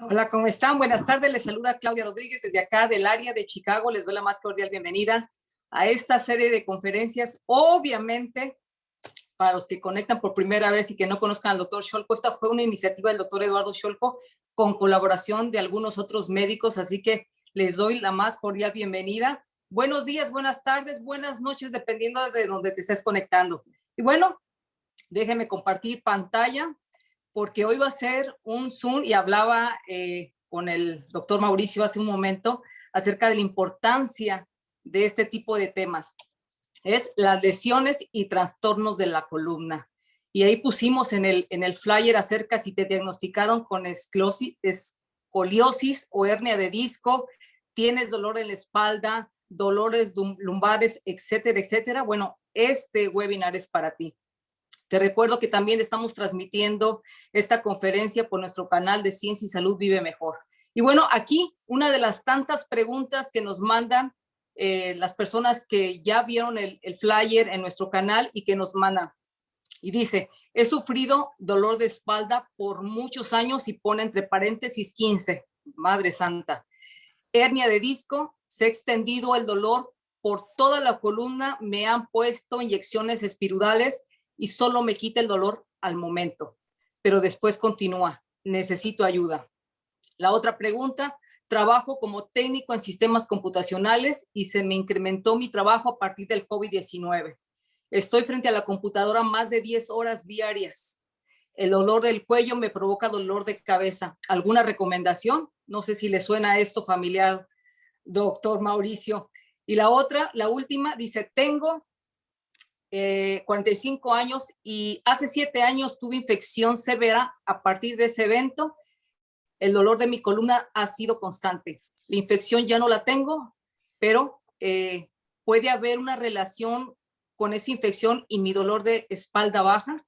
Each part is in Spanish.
Hola, ¿cómo están? Buenas tardes, les saluda Claudia Rodríguez desde acá del área de Chicago. Les doy la más cordial bienvenida a esta serie de conferencias. Obviamente, para los que conectan por primera vez y que no conozcan al doctor Scholko, esta fue una iniciativa del doctor Eduardo Scholko con colaboración de algunos otros médicos, así que les doy la más cordial bienvenida. Buenos días, buenas tardes, buenas noches, dependiendo de donde te estés conectando. Y bueno, déjenme compartir pantalla, porque hoy va a ser un Zoom y hablaba con el doctor Mauricio hace un momento acerca de la importancia de este tipo de temas. Es las lesiones y trastornos de la columna. Y ahí pusimos en el flyer acerca si te diagnosticaron con escoliosis o hernia de disco, tienes dolor en la espalda, dolores lumbares, etcétera, etcétera. Bueno, este webinar es para ti. Te recuerdo que también estamos transmitiendo esta conferencia por nuestro canal de Ciencia y Salud Vive Mejor. Y bueno, aquí una de las tantas preguntas que nos mandan las personas que ya vieron el flyer en nuestro canal y que nos mandan. Y dice, he sufrido dolor de espalda por muchos años y pone entre paréntesis 15. Madre santa. Hernia de disco, se ha extendido el dolor por toda la columna, me han puesto inyecciones espirales y solo me quita el dolor al momento, pero después continúa, necesito ayuda. La otra pregunta, trabajo como técnico en sistemas computacionales y se me incrementó mi trabajo a partir del COVID-19. Estoy frente a la computadora más de 10 horas diarias. El dolor del cuello me provoca dolor de cabeza. ¿Alguna recomendación? No sé si le suena esto familiar, doctor Mauricio. Y la otra, la última, dice, tengo 45 años y hace 7 años tuve infección severa. A partir de ese evento, el dolor de mi columna ha sido constante. La infección ya no la tengo, pero puede haber una relación con esa infección y mi dolor de espalda baja.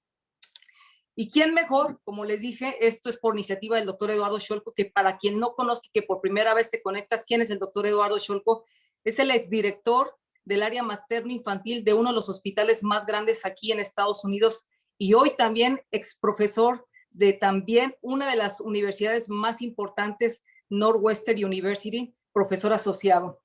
¿Y quién mejor? Como les dije, esto es por iniciativa del doctor Eduardo Scholko, que para quien no conozca, que por primera vez te conectas, ¿quién es el doctor Eduardo Scholko? Es el exdirector del área materno-infantil de uno de los hospitales más grandes aquí en Estados Unidos y hoy también ex profesor de también una de las universidades más importantes, Northwestern University, profesor asociado.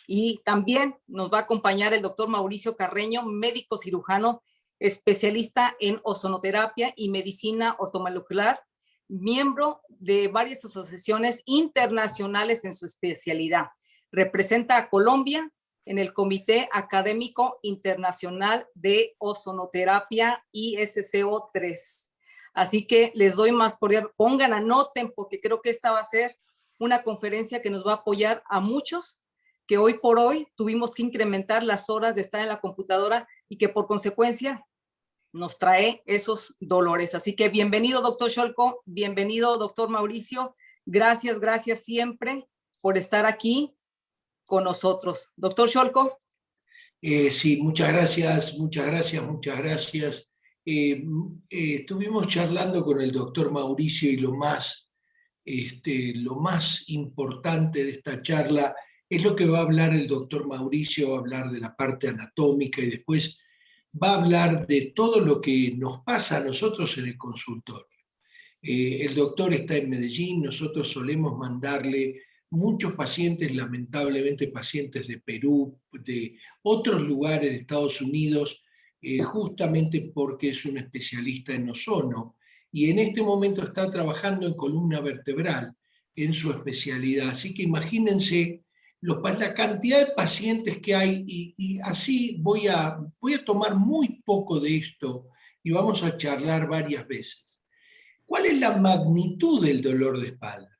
Y también nos va a acompañar el doctor Mauricio Carreño, médico cirujano, especialista en ozonoterapia y medicina ortomolecular, miembro de varias asociaciones internacionales en su especialidad. Representa a Colombia en el Comité Académico Internacional de Ozonoterapia ISCO3. Así que les doy más cordial, pongan, anoten, porque creo que esta va a ser una conferencia que nos va a apoyar a muchos que hoy por hoy tuvimos que incrementar las horas de estar en la computadora y que por consecuencia nos trae esos dolores. Así que bienvenido, doctor Scholko, bienvenido, doctor Mauricio. Gracias, gracias siempre por estar aquí con nosotros. Doctor Scholko. Sí, muchas gracias, muchas gracias, muchas gracias. Estuvimos charlando con el doctor Mauricio y lo más importante de esta charla es lo que va a hablar el doctor Mauricio, va a hablar de la parte anatómica y después va a hablar de todo lo que nos pasa a nosotros en el consultorio. El doctor está en Medellín, nosotros solemos mandarle muchos pacientes, lamentablemente pacientes de Perú, de otros lugares de Estados Unidos, justamente porque es un especialista en ozono y en este momento está trabajando en columna vertebral en su especialidad. Así que imagínense la cantidad de pacientes que hay y así voy a tomar muy poco de esto y vamos a charlar varias veces. ¿Cuál es la magnitud del dolor de espalda?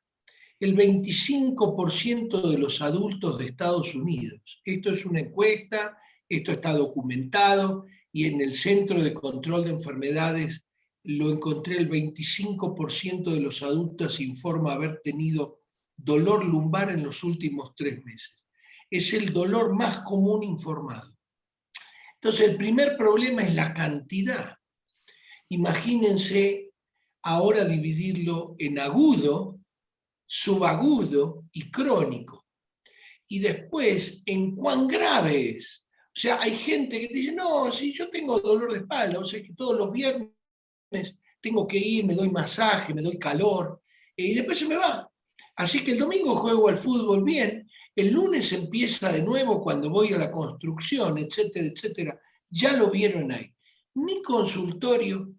El 25% de los adultos de Estados Unidos. Esto es una encuesta, esto está documentado y en el Centro de Control de Enfermedades lo encontré, el 25% de los adultos informa haber tenido dolor lumbar en los últimos 3 meses. Es el dolor más común informado. Entonces, el primer problema es la cantidad. Imagínense ahora dividirlo en agudo, subagudo y crónico. Y después, en cuán grave es. O sea, hay gente que dice, no, si yo tengo dolor de espalda, o sea que todos los viernes tengo que ir, me doy masaje, me doy calor. y después se me va. Así que el domingo juego al fútbol bien, el lunes empieza de nuevo cuando voy a la construcción, etcétera, etcétera. Ya lo vieron ahí. Mi consultorio,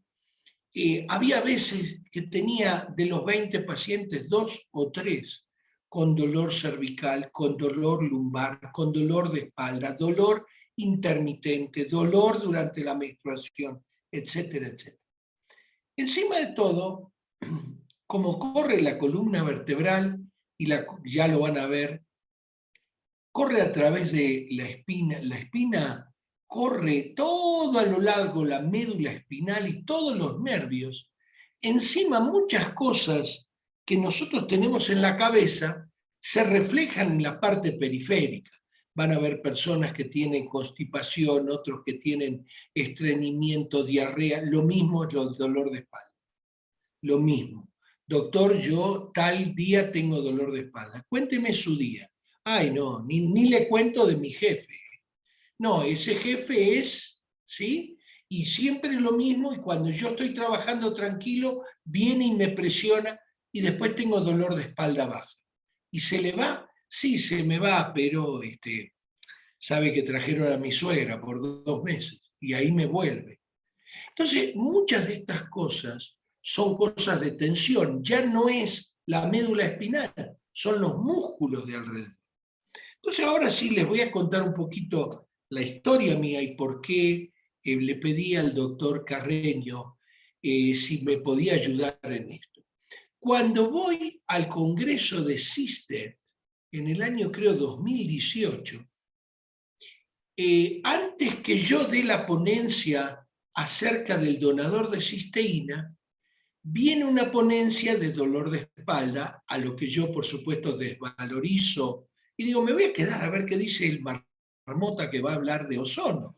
había veces que tenía de los 20 pacientes 2 o 3 con dolor cervical, con dolor lumbar, con dolor de espalda, dolor intermitente, dolor durante la menstruación, etcétera, etcétera. Encima de todo, como corre la columna vertebral, y ya lo van a ver, corre a través de la espina corre todo a lo largo, la médula espinal y todos los nervios. Encima muchas cosas que nosotros tenemos en la cabeza se reflejan en la parte periférica. Van a haber personas que tienen constipación, otros que tienen estreñimiento, diarrea, lo mismo es el dolor de espalda. Lo mismo. Doctor, yo tal día tengo dolor de espalda. Cuénteme su día. Ay, no, ni le cuento de mi jefe. No, ese jefe es, ¿sí? Y siempre es lo mismo, y cuando yo estoy trabajando tranquilo, viene y me presiona, y después tengo dolor de espalda baja. ¿Y se le va? Sí, se me va, pero sabe que trajeron a mi suegra por 2 meses, y ahí me vuelve. Entonces, muchas de estas cosas son cosas de tensión, ya no es la médula espinal, son los músculos de alrededor. Entonces, ahora sí les voy a contar un poquito la historia mía y por qué le pedí al doctor Carreño si me podía ayudar en esto. Cuando voy al Congreso de CISTET, en el año creo 2018, antes que yo dé la ponencia acerca del donador de cisteína, viene una ponencia de dolor de espalda, a lo que yo por supuesto desvalorizo, y digo, me voy a quedar a ver qué dice el marmota que va a hablar de ozono.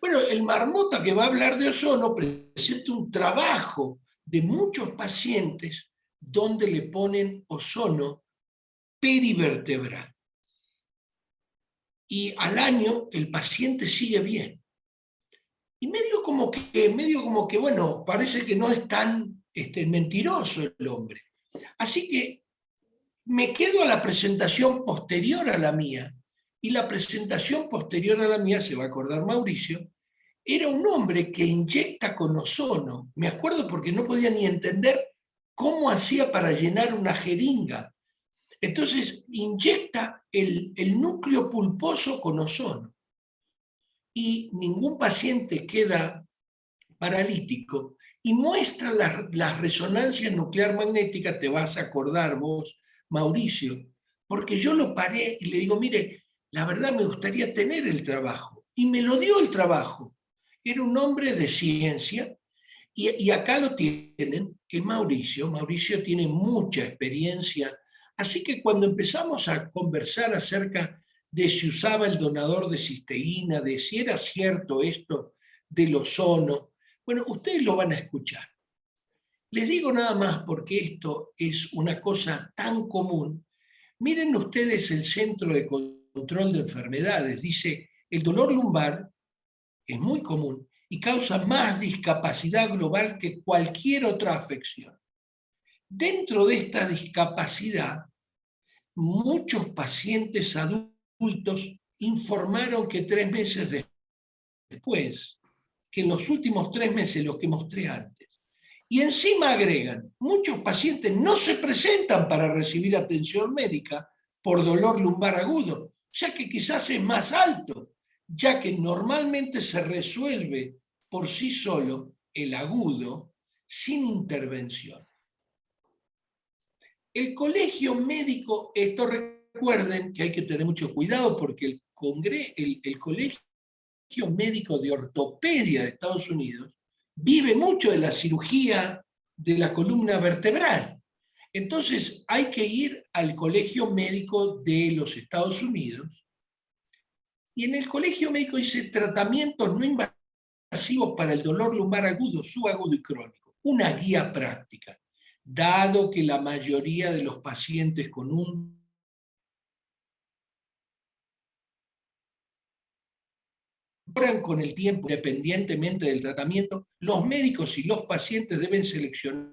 Bueno, el marmota que va a hablar de ozono presenta un trabajo de muchos pacientes donde le ponen ozono perivertebral. Y al año el paciente sigue bien. Y medio como que, bueno, parece que no es tan mentiroso el hombre. Así que me quedo a la presentación posterior a la mía, y la presentación posterior a la mía, se va a acordar Mauricio, era un hombre que inyecta con ozono. Me acuerdo porque no podía ni entender cómo hacía para llenar una jeringa. Entonces, inyecta el núcleo pulposo con ozono. Y ningún paciente queda paralítico, y muestra las resonancias nuclear magnéticas, te vas a acordar vos, Mauricio, porque yo lo paré y le digo, mire, la verdad me gustaría tener el trabajo, y me lo dio el trabajo. Era un hombre de ciencia, y acá lo tienen, que Mauricio tiene mucha experiencia, así que cuando empezamos a conversar acerca de si usaba el donador de cisteína, de si era cierto esto del ozono, bueno, ustedes lo van a escuchar. Les digo nada más porque esto es una cosa tan común. Miren ustedes el Centro de Control de Enfermedades. Dice, el dolor lumbar es muy común y causa más discapacidad global que cualquier otra afección. Dentro de esta discapacidad, muchos pacientes adultos informaron que 3 meses después, que en los últimos 3 meses, los que mostré antes, y encima agregan, muchos pacientes no se presentan para recibir atención médica por dolor lumbar agudo, ya que quizás es más alto, ya que normalmente se resuelve por sí solo el agudo sin intervención. El colegio médico, esto recuerden que hay que tener mucho cuidado porque el colegio médico de ortopedia de Estados Unidos vive mucho de la cirugía de la columna vertebral. Entonces hay que ir al colegio médico de los Estados Unidos, y en el colegio médico dice tratamientos no invasivos para el dolor lumbar agudo, subagudo y crónico. Una guía práctica. Dado que la mayoría de los pacientes con un con el tiempo, independientemente del tratamiento, los médicos y los pacientes deben seleccionar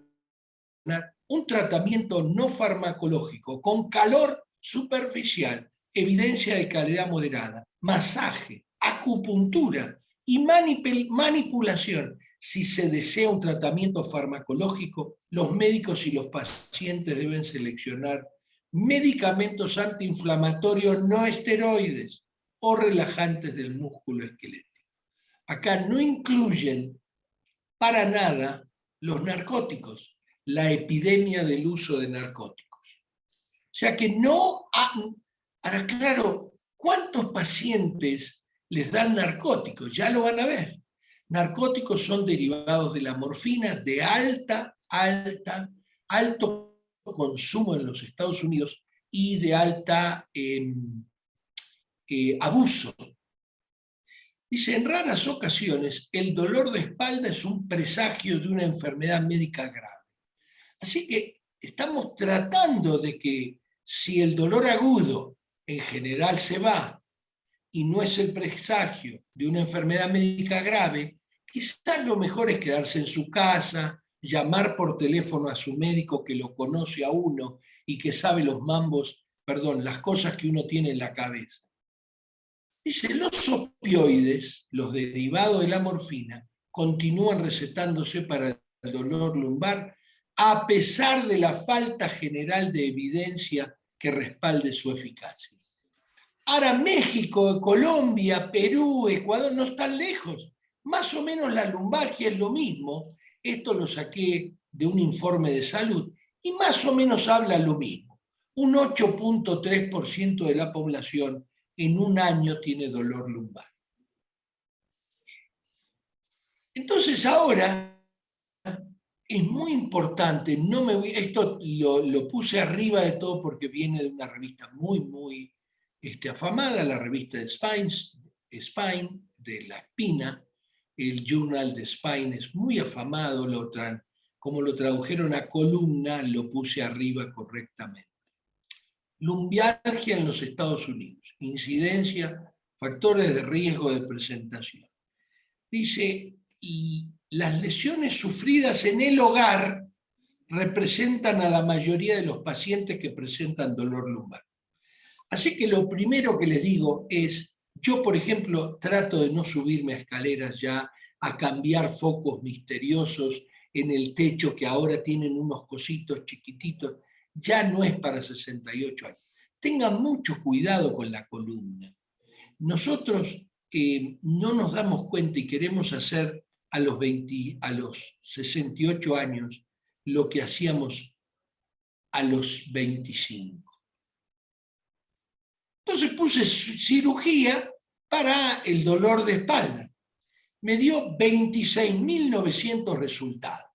un tratamiento no farmacológico con calor superficial, evidencia de calidad moderada, masaje, acupuntura y manipulación. Si se desea un tratamiento farmacológico, los médicos y los pacientes deben seleccionar medicamentos antiinflamatorios no esteroides o relajantes del músculo esquelético. Acá no incluyen para nada los narcóticos, la epidemia del uso de narcóticos. O sea que no... Ahora, claro, ¿cuántos pacientes les dan narcóticos? Ya lo van a ver. Narcóticos son derivados de la morfina de alto consumo en los Estados Unidos y de alta abuso. Dice, en raras ocasiones el dolor de espalda es un presagio de una enfermedad médica grave. Así que estamos tratando de que si el dolor agudo en general se va y no es el presagio de una enfermedad médica grave, quizás lo mejor es quedarse en su casa, llamar por teléfono a su médico que lo conoce a uno y que sabe las cosas que uno tiene en la cabeza. Dice, los opioides, los derivados de la morfina, continúan recetándose para el dolor lumbar a pesar de la falta general de evidencia que respalde su eficacia. Ahora México, Colombia, Perú, Ecuador no están lejos. Más o menos la lumbalgia es lo mismo. Esto lo saqué de un informe de salud y más o menos habla lo mismo. Un 8.3% de la población en un año tiene dolor lumbar. Entonces ahora es muy importante, esto lo puse arriba de todo porque viene de una revista muy afamada, la revista de Spine, de la espina, el Journal de Spine es muy afamado, como lo tradujeron a columna, lo puse arriba correctamente. Lumbalgia en los Estados Unidos, incidencia, factores de riesgo de presentación. Dice, las lesiones sufridas en el hogar representan a la mayoría de los pacientes que presentan dolor lumbar. Así que lo primero que les digo es, yo por ejemplo trato de no subirme a escaleras ya, a cambiar focos misteriosos en el techo que ahora tienen unos cositos chiquititos, ya no es para 68 años. Tengan mucho cuidado con la columna. Nosotros no nos damos cuenta y queremos hacer a los 68 años lo que hacíamos a los 25. Entonces puse cirugía para el dolor de espalda. Me dio 26.900 resultados.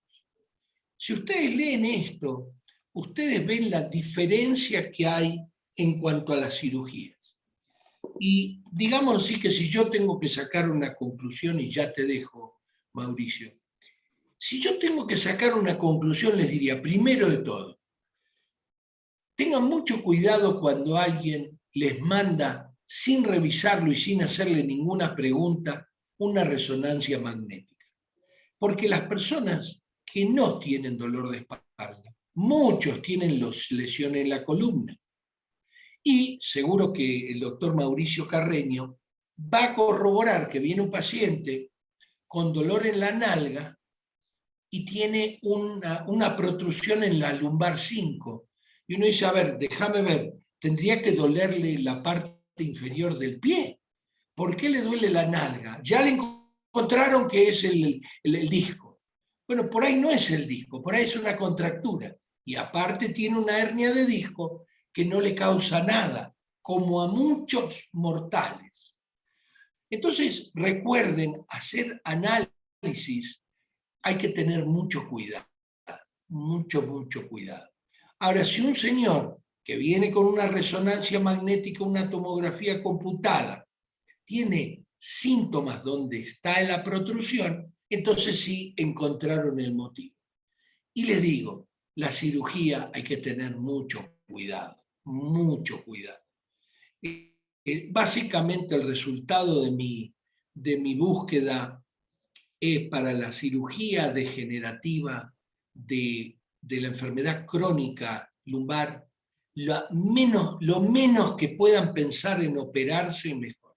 Si ustedes leen esto, ustedes ven la diferencia que hay en cuanto a las cirugías. Y digamos así que si yo tengo que sacar una conclusión, y ya te dejo, Mauricio, si yo tengo que sacar una conclusión, les diría, primero de todo, tengan mucho cuidado cuando alguien les manda, sin revisarlo y sin hacerle ninguna pregunta, una resonancia magnética. Porque las personas que no tienen dolor de espalda, muchos tienen lesiones en la columna. Y seguro que el doctor Mauricio Carreño va a corroborar que viene un paciente con dolor en la nalga y tiene una protrusión en la lumbar 5. Y uno dice, a ver, déjame ver, tendría que dolerle la parte inferior del pie. ¿Por qué le duele la nalga? Ya le encontraron que es el disco. Bueno, por ahí no es el disco, por ahí es una contractura. Y aparte tiene una hernia de disco que no le causa nada, como a muchos mortales. Entonces, recuerden, hacer análisis hay que tener mucho cuidado, mucho cuidado. Ahora, si un señor que viene con una resonancia magnética, una tomografía computada, tiene síntomas donde está la protrusión, entonces sí encontraron el motivo. Y les digo, la cirugía hay que tener mucho cuidado. Básicamente el resultado de mi búsqueda para la cirugía degenerativa de de la enfermedad crónica lumbar, lo menos que puedan pensar en operarse, mejor.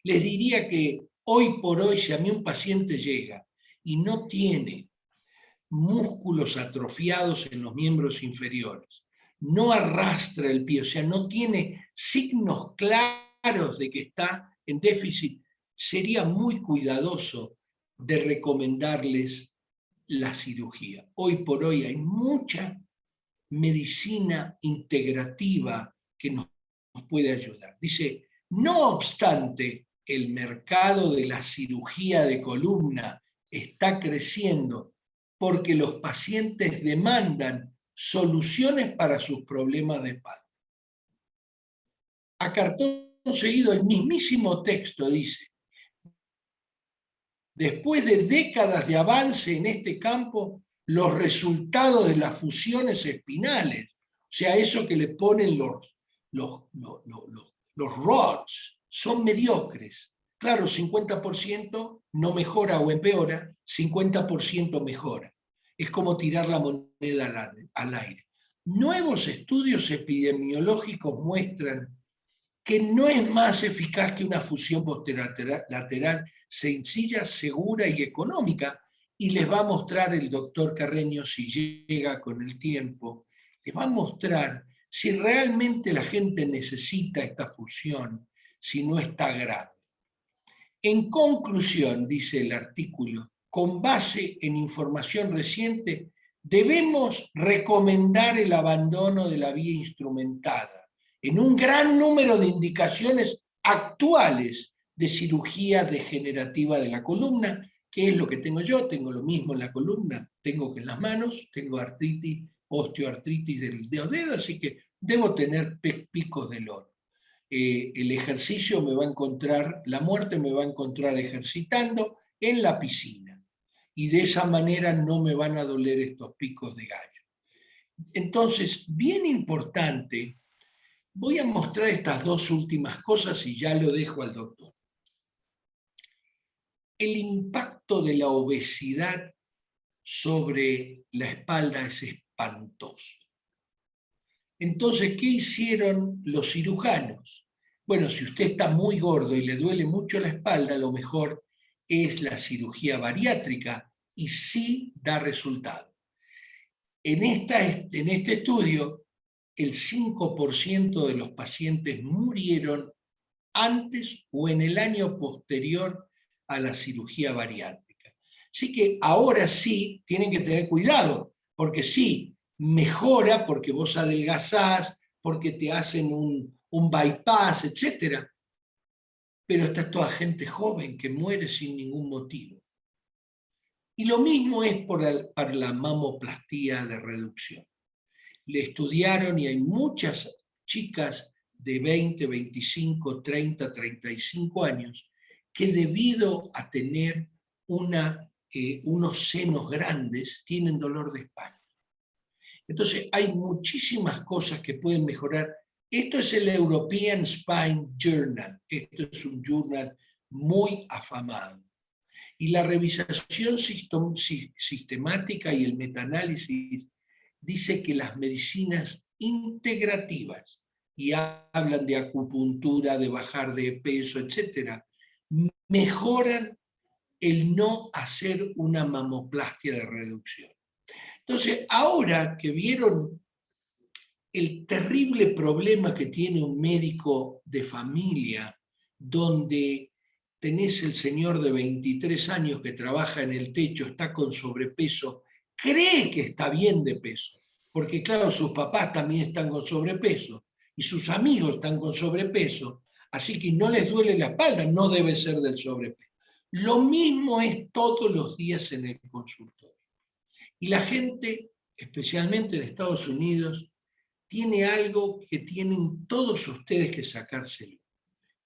Les diría que hoy por hoy, si a mí un paciente llega y no tiene músculos atrofiados en los miembros inferiores, no arrastra el pie, o sea, no tiene signos claros de que está en déficit, sería muy cuidadoso de recomendarles la cirugía. Hoy por hoy hay mucha medicina integrativa que nos puede ayudar. Dice, no obstante, el mercado de la cirugía de columna está creciendo porque los pacientes demandan soluciones para sus problemas de espalda. A cartón seguido, el mismísimo texto dice, después de décadas de avance en este campo, los resultados de las fusiones espinales, o sea, eso que le ponen los rods, son mediocres. Claro, 50% no mejora o empeora, 50% mejora. Es como tirar la moneda al aire. Nuevos estudios epidemiológicos muestran que no es más eficaz que una fusión posterolateral sencilla, segura y económica, y les va a mostrar el doctor Carreño, si llega con el tiempo, les va a mostrar si realmente la gente necesita esta fusión, si no está grave. En conclusión, dice el artículo, con base en información reciente, debemos recomendar el abandono de la vía instrumentada en un gran número de indicaciones actuales de cirugía degenerativa de la columna, que es lo que tengo yo, tengo lo mismo en la columna, tengo que en las manos, tengo artritis, osteoartritis del dedo, así que debo tener picos de lodo. El ejercicio me va a encontrar, la muerte me va a encontrar ejercitando en la piscina. Y de esa manera no me van a doler estos picos de gallo. Entonces, bien importante, voy a mostrar estas dos últimas cosas y ya lo dejo al doctor. El impacto de la obesidad sobre la espalda es espantoso. Entonces, ¿qué hicieron los cirujanos? Bueno, si usted está muy gordo y le duele mucho la espalda, lo mejor es la cirugía bariátrica y sí da resultado. En este estudio, el 5% de los pacientes murieron antes o en el año posterior a la cirugía bariátrica. Así que ahora sí tienen que tener cuidado, porque sí, mejora porque vos adelgazás, porque te hacen un bypass, etc. Pero está toda gente joven que muere sin ningún motivo. Y lo mismo es para la mamoplastía de reducción. Le estudiaron y hay muchas chicas de 20, 25, 30, 35 años que debido a tener unos senos grandes tienen dolor de espalda. Entonces hay muchísimas cosas que pueden mejorar. Esto es el European Spine Journal. Esto es un journal muy afamado. Y la revisación sistemática y el metaanálisis dice que las medicinas integrativas, y hablan de acupuntura, de bajar de peso, etc., mejoran el no hacer una mamoplastia de reducción. Entonces, ahora que vieron el terrible problema que tiene un médico de familia, donde tenés el señor de 23 años que trabaja en el techo, está con sobrepeso, cree que está bien de peso, porque claro, sus papás también están con sobrepeso y sus amigos están con sobrepeso, así que no les duele la espalda, no debe ser del sobrepeso. Lo mismo es todos los días en el consultorio. Y la gente, especialmente en Estados Unidos, tiene algo que tienen todos ustedes que sacárselo.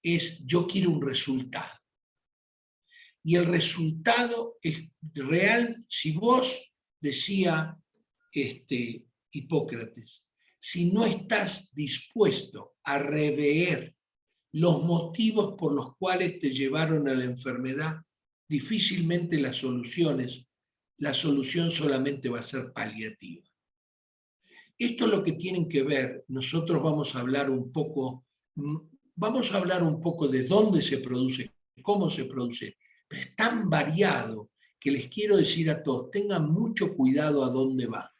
Es yo quiero un resultado. Y el resultado es real. Si vos, decía Hipócrates, si no estás dispuesto a rever los motivos por los cuales te llevaron a la enfermedad, difícilmente las soluciones la solución solamente va a ser paliativa. Esto es lo que tienen que ver. Nosotros vamos a hablar un poco de dónde se produce, cómo se produce, pero es tan variado que les quiero decir a todos, tengan mucho cuidado a dónde va.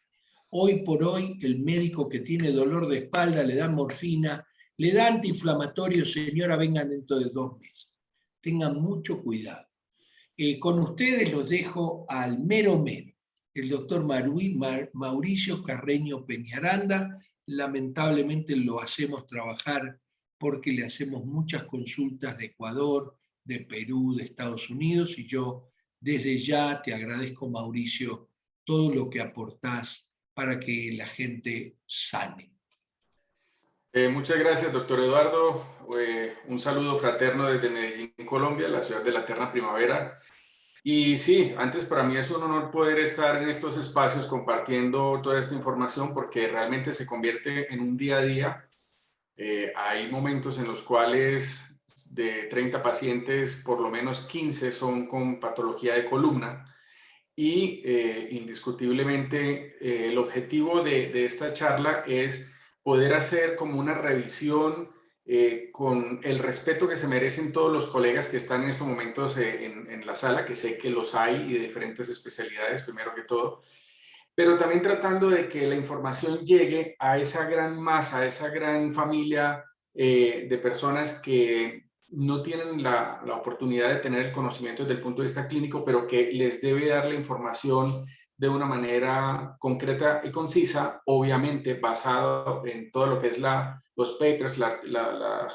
Hoy por hoy, el médico que tiene dolor de espalda le da morfina, le da antiinflamatorio, señora, vengan dentro de 2 meses. Tengan mucho cuidado. Con ustedes los dejo al mero mero, el doctor Mauricio Carreño Peñaranda. Lamentablemente lo hacemos trabajar porque le hacemos muchas consultas de Ecuador, de Perú, de Estados Unidos, y yo desde ya te agradezco, Mauricio, todo lo que aportás para que la gente sane. Muchas gracias, doctor Eduardo. Un saludo fraterno desde Medellín, Colombia, la ciudad de la eterna primavera. Y sí, antes para mí es un honor poder estar en estos espacios compartiendo toda esta información porque realmente se convierte en un día a día. Hay momentos en los cuales de 30 pacientes, por lo menos 15 son con patología de columna. Y indiscutiblemente el objetivo de esta charla es poder hacer como una revisión con el respeto que se merecen todos los colegas que están en estos momentos en la sala, que sé que los hay y de diferentes especialidades, primero que todo, pero también tratando de que la información llegue a esa gran masa, a esa gran familia de personas que no tienen la oportunidad de tener el conocimiento desde el punto de vista clínico, pero que les debe dar la información de una manera concreta y concisa, obviamente basado en todo lo que es los papers, la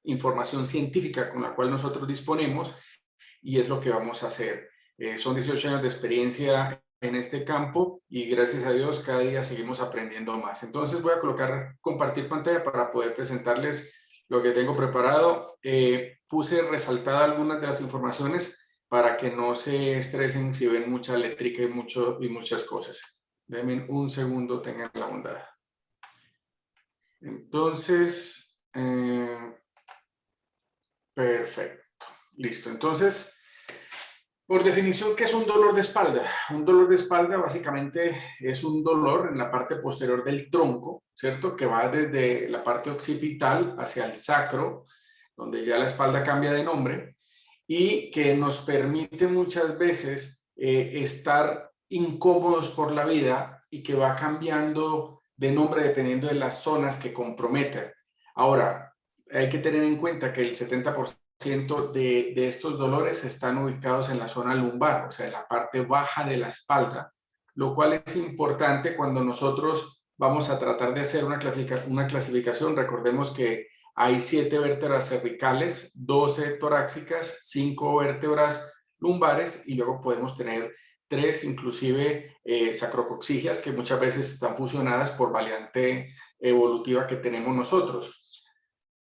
información científica con la cual nosotros disponemos, y es lo que vamos a hacer. Son 18 años de experiencia en este campo y gracias a Dios cada día seguimos aprendiendo más. Entonces voy a compartir pantalla para poder presentarles lo que tengo preparado. Puse resaltada algunas de las informaciones para que no se estresen si ven mucha eléctrica y muchas cosas. Denme un segundo, tengan la bondad. Entonces, perfecto. Listo. Entonces, por definición, ¿qué es un dolor de espalda? Un dolor de espalda básicamente es un dolor en la parte posterior del tronco, ¿cierto? Que va desde la parte occipital hacia el sacro, donde ya la espalda cambia de nombre, y que nos permite muchas veces estar incómodos por la vida y que va cambiando de nombre dependiendo de las zonas que comprometen. Ahora, hay que tener en cuenta que el 70% de estos dolores están ubicados en la zona lumbar, o sea, en la parte baja de la espalda, lo cual es importante cuando nosotros vamos a tratar de hacer una clasificación. Recordemos que hay 7 vértebras cervicales, 12 torácicas, 5 vértebras lumbares y luego podemos tener 3 inclusive sacrocoxigias que muchas veces están fusionadas por variante evolutiva que tenemos nosotros.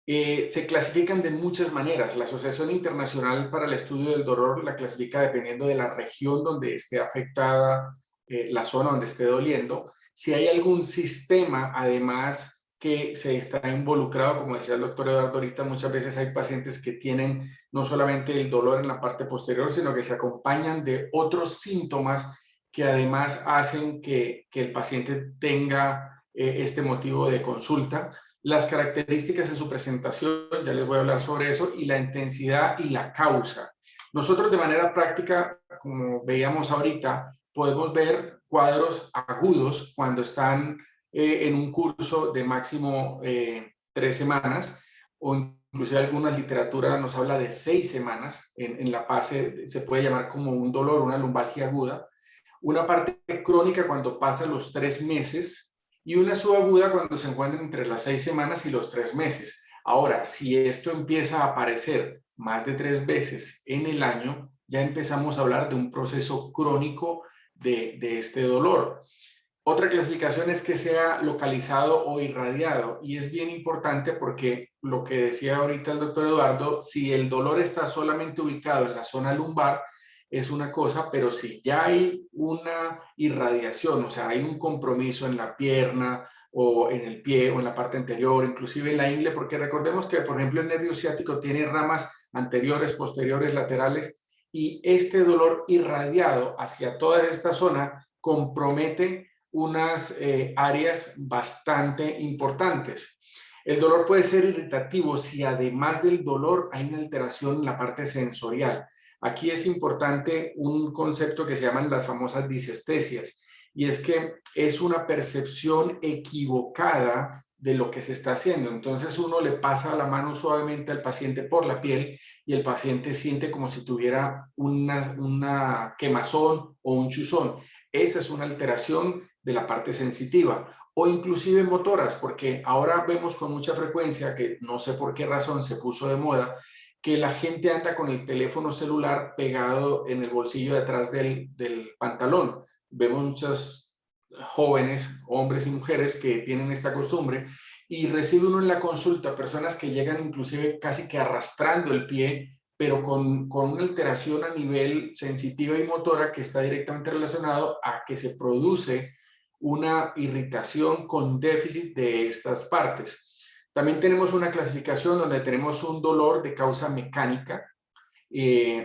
Se clasifican de muchas maneras. La Asociación Internacional para el Estudio del Dolor la clasifica dependiendo de la región donde esté afectada, la zona donde esté doliendo. Si hay algún sistema, además, que se está involucrado, como decía el doctor Eduardo ahorita, muchas veces hay pacientes que tienen no solamente el dolor en la parte posterior, sino que se acompañan de otros síntomas que además hacen que el paciente tenga este motivo de consulta. Las características de su presentación, ya les voy a hablar sobre eso, y la intensidad y la causa. Nosotros de manera práctica, como veíamos ahorita, podemos ver cuadros agudos cuando están en un curso de máximo 3 semanas, o inclusive alguna literatura nos habla de 6 semanas en la fase, se puede llamar como un dolor, una lumbalgia aguda. Una parte crónica cuando pasa los 3 meses, y una subaguda cuando se encuentra entre las 6 semanas y los 3 meses. Ahora, si esto empieza a aparecer más de 3 veces en el año, ya empezamos a hablar de un proceso crónico de este dolor. Otra clasificación es que sea localizado o irradiado, y es bien importante porque lo que decía ahorita el doctor Eduardo, si el dolor está solamente ubicado en la zona lumbar, es una cosa, pero si ya hay una irradiación, o sea, hay un compromiso en la pierna o en el pie o en la parte anterior, inclusive en la ingle, porque recordemos que, por ejemplo, el nervio ciático tiene ramas anteriores, posteriores, laterales, y este dolor irradiado hacia toda esta zona compromete unas áreas bastante importantes. El dolor puede ser irritativo si además del dolor hay una alteración en la parte sensorial. Aquí es importante un concepto que se llaman las famosas disestesias, y es que es una percepción equivocada de lo que se está haciendo. Entonces uno le pasa la mano suavemente al paciente por la piel y el paciente siente como si tuviera una quemazón o un chuzón. Esa es una alteración de la parte sensitiva, o inclusive motoras, porque ahora vemos con mucha frecuencia, que no sé por qué razón se puso de moda, que la gente anda con el teléfono celular pegado en el bolsillo de atrás del pantalón. Vemos muchas jóvenes, hombres y mujeres, que tienen esta costumbre, y recibe uno en la consulta personas que llegan inclusive casi que arrastrando el pie, pero con una alteración a nivel sensitiva y motora que está directamente relacionado a que se produce una irritación con déficit de estas partes. También tenemos una clasificación donde tenemos un dolor de causa mecánica,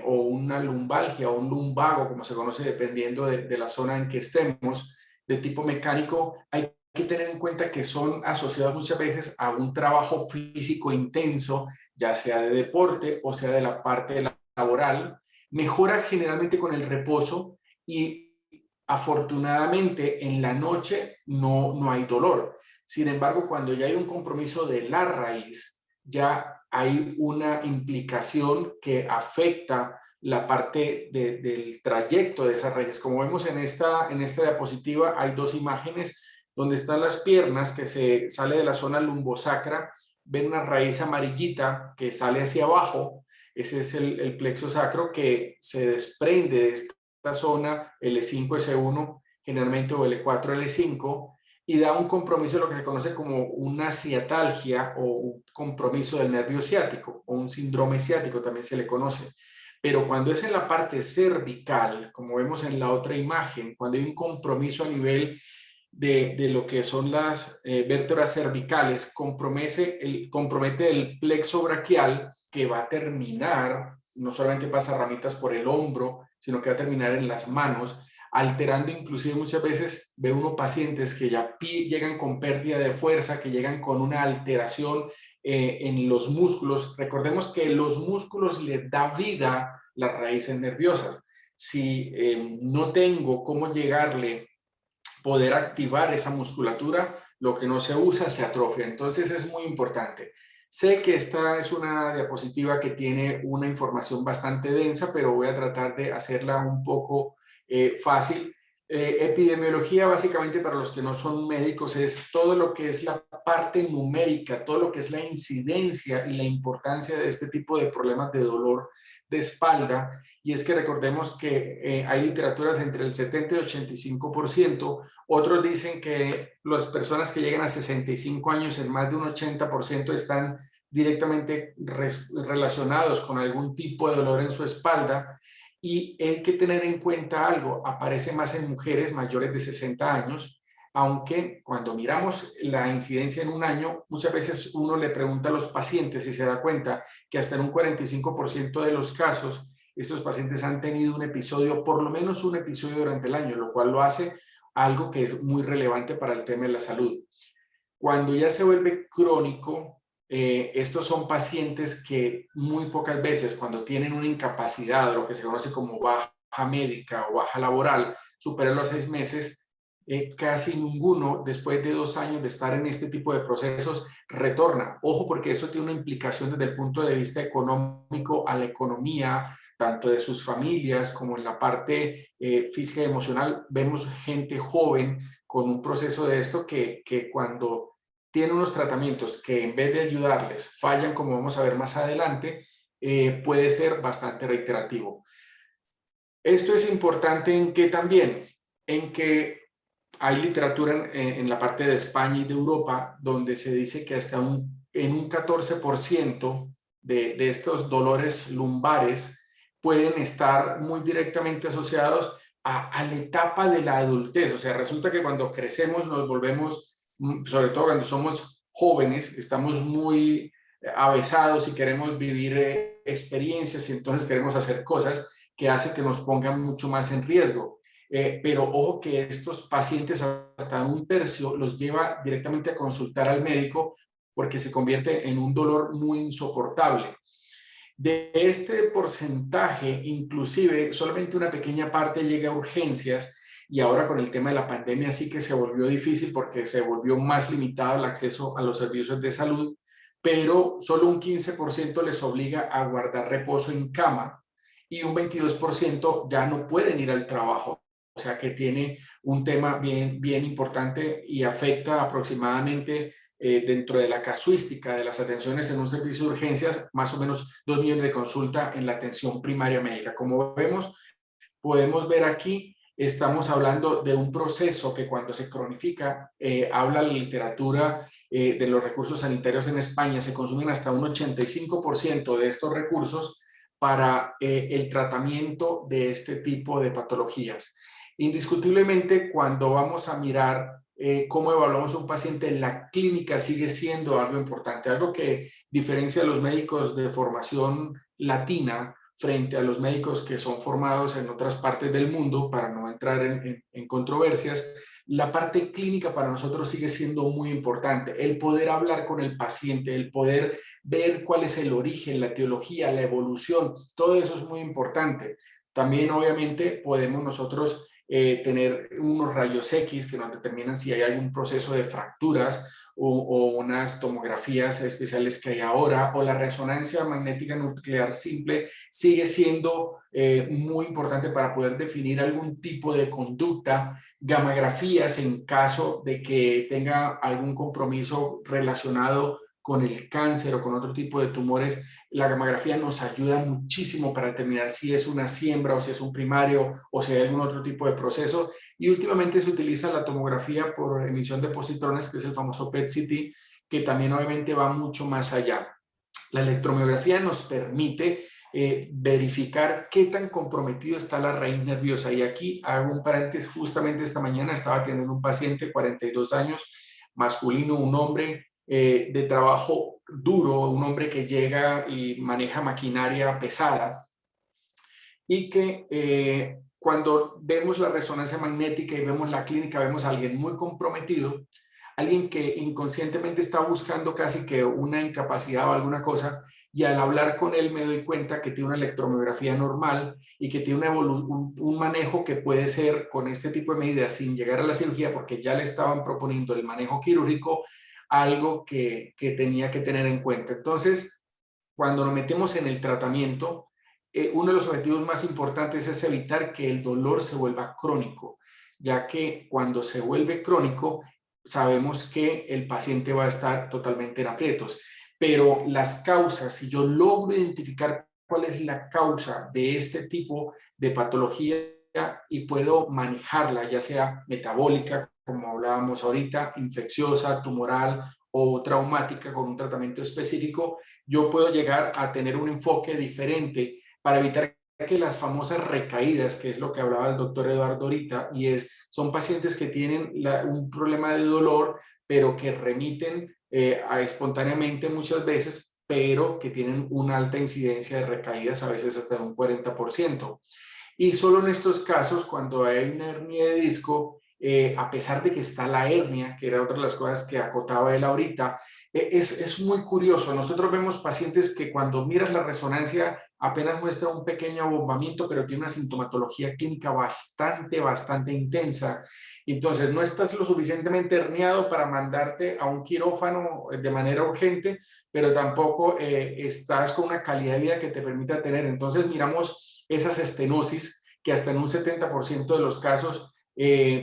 o una lumbalgia o un lumbago, como se conoce dependiendo de la zona en que estemos, de tipo mecánico. Hay que tener en cuenta que son asociados muchas veces a un trabajo físico intenso, ya sea de deporte o sea de la parte laboral. Mejora generalmente con el reposo y afortunadamente en la noche no hay dolor. Sin embargo, cuando ya hay un compromiso de la raíz, ya hay una implicación que afecta la parte del trayecto de esas raíces. Como vemos en esta diapositiva, hay dos imágenes donde están las piernas, que se sale de la zona lumbosacra. Ven una raíz amarillita que sale hacia abajo. Ese es el plexo sacro que se desprende de esta zona, L5, S1, generalmente, o L4, L5, y da un compromiso de lo que se conoce como una ciatalgia, o un compromiso del nervio ciático, o un síndrome ciático también se le conoce. Pero cuando es en la parte cervical, como vemos en la otra imagen, cuando hay un compromiso a nivel de lo que son las vértebras cervicales, compromete el plexo braquial, que va a terminar, no solamente pasa ramitas por el hombro, sino que va a terminar en las manos, alterando inclusive muchas veces, ve uno pacientes que ya llegan con pérdida de fuerza, que llegan con una alteración en los músculos. Recordemos que los músculos le da vida las raíces nerviosas. Si no tengo cómo poder activar esa musculatura, lo que no se usa se atrofia. Entonces es muy importante. Sé que esta es una diapositiva que tiene una información bastante densa, pero voy a tratar de hacerla un poco fácil. Epidemiología, básicamente, para los que no son médicos, es todo lo que es la parte numérica, todo lo que es la incidencia y la importancia de este tipo de problemas de dolor de espalda. Y es que recordemos que hay literaturas entre el 70 y 85%. Otros dicen que las personas que llegan a 65 años, en más de un 80%, están directamente relacionados con algún tipo de dolor en su espalda. Y hay que tener en cuenta algo: aparece más en mujeres mayores de 60 años, aunque cuando miramos la incidencia en un año, muchas veces uno le pregunta a los pacientes y se da cuenta que hasta en un 45% de los casos, estos pacientes han tenido un episodio, por lo menos un episodio durante el año, lo cual lo hace algo que es muy relevante para el tema de la salud. Cuando ya se vuelve crónico, estos son pacientes que muy pocas veces, cuando tienen una incapacidad, lo que se conoce como baja médica o baja laboral, supera los 6 meses, casi ninguno, después de 2 años de estar en este tipo de procesos, retorna. Ojo, porque eso tiene una implicación desde el punto de vista económico a la economía, tanto de sus familias como en la parte física y emocional. Vemos gente joven con un proceso de esto que cuando tiene unos tratamientos que, en vez de ayudarles, fallan, como vamos a ver más adelante, puede ser bastante reiterativo. Esto es importante en que también, en que hay literatura en la parte de España y de Europa donde se dice que hasta en un 14% de estos dolores lumbares pueden estar muy directamente asociados a la etapa de la adultez. O sea, resulta que cuando crecemos nos volvemos, sobre todo cuando somos jóvenes, estamos muy avesados y queremos vivir experiencias, y entonces queremos hacer cosas que hace que nos pongan mucho más en riesgo. Pero ojo que estos pacientes hasta un tercio los lleva directamente a consultar al médico porque se convierte en un dolor muy insoportable. De este porcentaje, inclusive solamente una pequeña parte llega a urgencias, y ahora con el tema de la pandemia sí que se volvió difícil porque se volvió más limitado el acceso a los servicios de salud, pero solo un 15% les obliga a guardar reposo en cama y un 22% ya no pueden ir al trabajo. O sea que tiene un tema bien importante y afecta aproximadamente dentro de la casuística de las atenciones en un servicio de urgencias, más o menos 2 millones de consultas en la atención primaria médica. Como vemos, podemos ver aquí, estamos hablando de un proceso que cuando se cronifica, habla la literatura de los recursos sanitarios en España, se consumen hasta un 85% de estos recursos para el tratamiento de este tipo de patologías. Indiscutiblemente, cuando vamos a mirar cómo evaluamos a un paciente, la clínica sigue siendo algo importante, algo que diferencia a los médicos de formación latina frente a los médicos que son formados en otras partes del mundo, para no entrar en controversias. La parte clínica para nosotros sigue siendo muy importante, el poder hablar con el paciente, el poder ver cuál es el origen, la etiología, la evolución, todo eso es muy importante. También obviamente podemos nosotros tener unos rayos X que nos determinan si hay algún proceso de fracturas o unas tomografías especiales que hay ahora, o la resonancia magnética nuclear simple sigue siendo muy importante para poder definir algún tipo de conducta, gammagrafías en caso de que tenga algún compromiso relacionado con el cáncer o con otro tipo de tumores. La gammagrafía nos ayuda muchísimo para determinar si es una siembra o si es un primario o si hay algún otro tipo de proceso. Y últimamente se utiliza la tomografía por emisión de positrones, que es el famoso PET-CT, que también obviamente va mucho más allá. La electromiografía nos permite verificar qué tan comprometido está la raíz nerviosa. Y aquí hago un paréntesis, justamente esta mañana estaba teniendo un paciente, 42 años, masculino, un hombre de trabajo duro, un hombre que llega y maneja maquinaria pesada, y que cuando vemos la resonancia magnética y vemos la clínica, vemos a alguien muy comprometido, alguien que inconscientemente está buscando casi que una incapacidad o alguna cosa, y al hablar con él me doy cuenta que tiene una electromiografía normal y que tiene un manejo que puede ser con este tipo de medidas sin llegar a la cirugía, porque ya le estaban proponiendo el manejo quirúrgico, algo que tenía que tener en cuenta. Entonces, cuando nos metemos en el tratamiento, uno de los objetivos más importantes es evitar que el dolor se vuelva crónico, ya que cuando se vuelve crónico, sabemos que el paciente va a estar totalmente en aprietos. Pero las causas, si yo logro identificar cuál es la causa de este tipo de patología y puedo manejarla, ya sea metabólica, como hablábamos ahorita, infecciosa, tumoral o traumática con un tratamiento específico, yo puedo llegar a tener un enfoque diferente para evitar que las famosas recaídas, que es lo que hablaba el doctor Eduardo ahorita, son pacientes que tienen un problema de dolor, pero que remiten espontáneamente muchas veces, pero que tienen una alta incidencia de recaídas, a veces hasta un 40%. Y solo en estos casos, cuando hay una hernia de disco, a pesar de que está la hernia, que era otra de las cosas que acotaba él ahorita, es muy curioso. Nosotros vemos pacientes que cuando miras la resonancia apenas muestra un pequeño abombamiento, pero tiene una sintomatología clínica bastante intensa. Entonces, no estás lo suficientemente herniado para mandarte a un quirófano de manera urgente, pero tampoco estás con una calidad de vida que te permita tener. Entonces, miramos esas estenosis que hasta en un 70% de los casos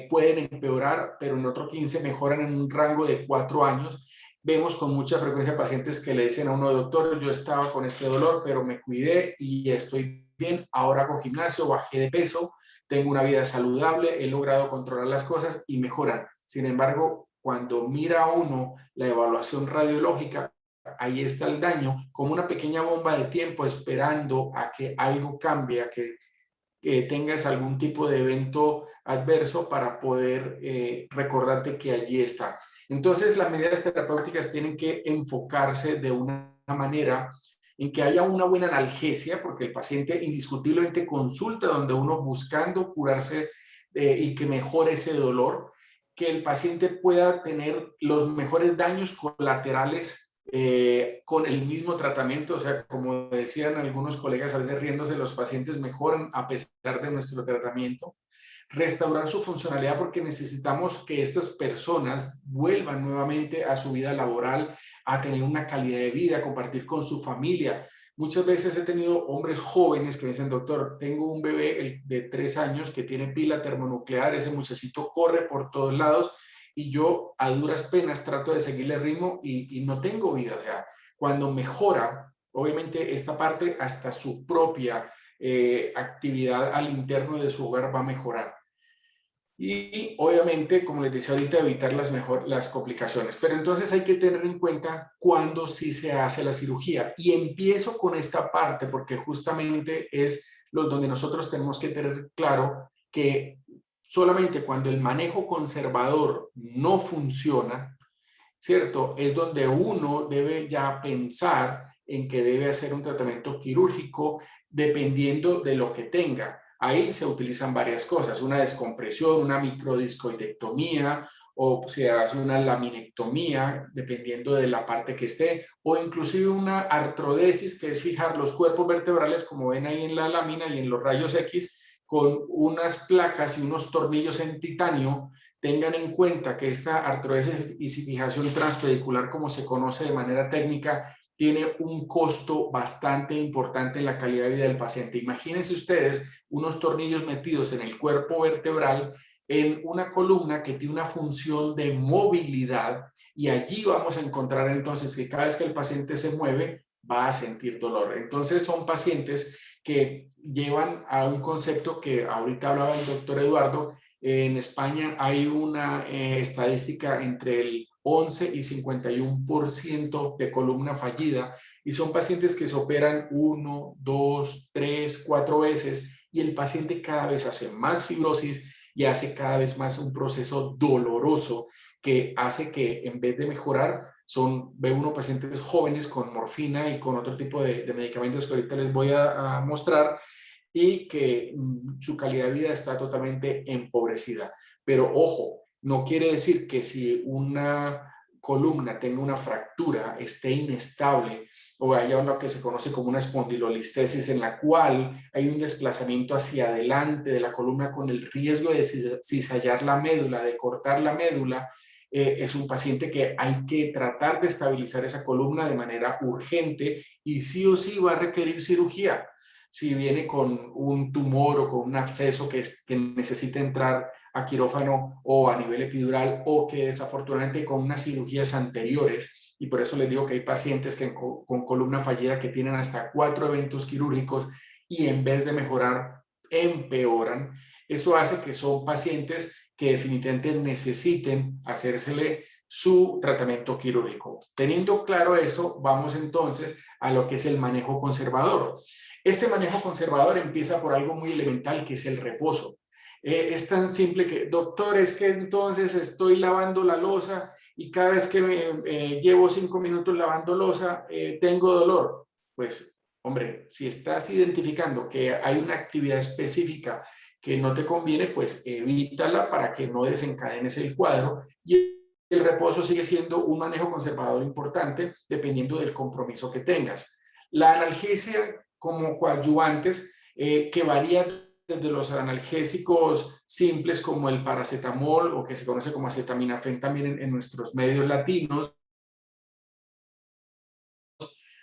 pueden empeorar, pero en otro 15% mejoran en un rango de 4 años. Vemos con mucha frecuencia pacientes que le dicen a uno, doctor, yo estaba con este dolor, pero me cuidé y estoy bien, ahora hago gimnasio, bajé de peso, tengo una vida saludable, he logrado controlar las cosas y mejoran. Sin embargo, cuando mira uno la evaluación radiológica, ahí está el daño, como una pequeña bomba de tiempo esperando a que algo cambie, a que tengas algún tipo de evento adverso para poder recordarte que allí está. Entonces, las medidas terapéuticas tienen que enfocarse de una manera en que haya una buena analgesia, porque el paciente indiscutiblemente consulta donde uno buscando curarse y que mejore ese dolor, que el paciente pueda tener los mejores daños colaterales con el mismo tratamiento. O sea, como decían algunos colegas, a veces riéndose, los pacientes mejoran a pesar de nuestro tratamiento. Restaurar su funcionalidad, porque necesitamos que estas personas vuelvan nuevamente a su vida laboral, a tener una calidad de vida, a compartir con su familia. Muchas veces he tenido hombres jóvenes que dicen, doctor, tengo un bebé de 3 años que tiene pila termonuclear, ese muchachito corre por todos lados y yo a duras penas trato de seguirle el ritmo y no tengo vida. O sea, cuando mejora, obviamente esta parte, hasta su propia actividad al interno de su hogar va a mejorar. Y obviamente, como les decía ahorita, evitar las complicaciones. Pero entonces hay que tener en cuenta cuándo sí se hace la cirugía. Y empiezo con esta parte porque justamente es donde nosotros tenemos que tener claro que solamente cuando el manejo conservador no funciona, ¿cierto? Es donde uno debe ya pensar en que debe hacer un tratamiento quirúrgico dependiendo de lo que tenga. Ahí se utilizan varias cosas, una descompresión, una microdiscoidectomía, o se hace una laminectomía, dependiendo de la parte que esté, o inclusive una artrodesis, que es fijar los cuerpos vertebrales, como ven ahí en la lámina y en los rayos X, con unas placas y unos tornillos en titanio. Tengan en cuenta que esta artrodesis y fijación transpedicular, como se conoce de manera técnica, tiene un costo bastante importante en la calidad de vida del paciente. Imagínense ustedes unos tornillos metidos en el cuerpo vertebral, en una columna que tiene una función de movilidad, y allí vamos a encontrar entonces que cada vez que el paciente se mueve va a sentir dolor. Entonces son pacientes que llevan a un concepto que ahorita hablaba el doctor Eduardo. En España hay una estadística entre el 11 y 51% de columna fallida, y son pacientes que se operan 1, 2, 3, 4 veces, y el paciente cada vez hace más fibrosis y hace cada vez más un proceso doloroso que hace que en vez de mejorar, ve uno pacientes jóvenes con morfina y con otro tipo de medicamentos que ahorita les voy a mostrar, y que su calidad de vida está totalmente empobrecida. Pero ojo, no quiere decir que si una columna tenga una fractura, esté inestable, o haya lo que se conoce como una espondilolistesis, en la cual hay un desplazamiento hacia adelante de la columna con el riesgo de cizallar la médula, de cortar la médula. Es un paciente que hay que tratar de estabilizar esa columna de manera urgente, y sí o sí va a requerir cirugía. Si viene con un tumor o con un absceso que necesita entrar a quirófano o a nivel epidural, o que desafortunadamente con unas cirugías anteriores, y por eso les digo que hay pacientes que con columna fallida que tienen hasta 4 eventos quirúrgicos y en vez de mejorar empeoran. Eso hace que son pacientes que definitivamente necesiten hacérsele su tratamiento quirúrgico. Teniendo claro eso, vamos entonces a lo que es el manejo conservador. Este manejo conservador empieza por algo muy elemental, que es el reposo. Es tan simple que, doctor, es que entonces estoy lavando la loza y cada vez que llevo 5 minutos lavando loza, tengo dolor. Pues, hombre, si estás identificando que hay una actividad específica que no te conviene, pues evítala para que no desencadenes el cuadro, y el reposo sigue siendo un manejo conservador importante dependiendo del compromiso que tengas. La analgesia como coadyuvantes, que varía desde los analgésicos simples como el paracetamol, o que se conoce como acetaminofén también en nuestros medios latinos,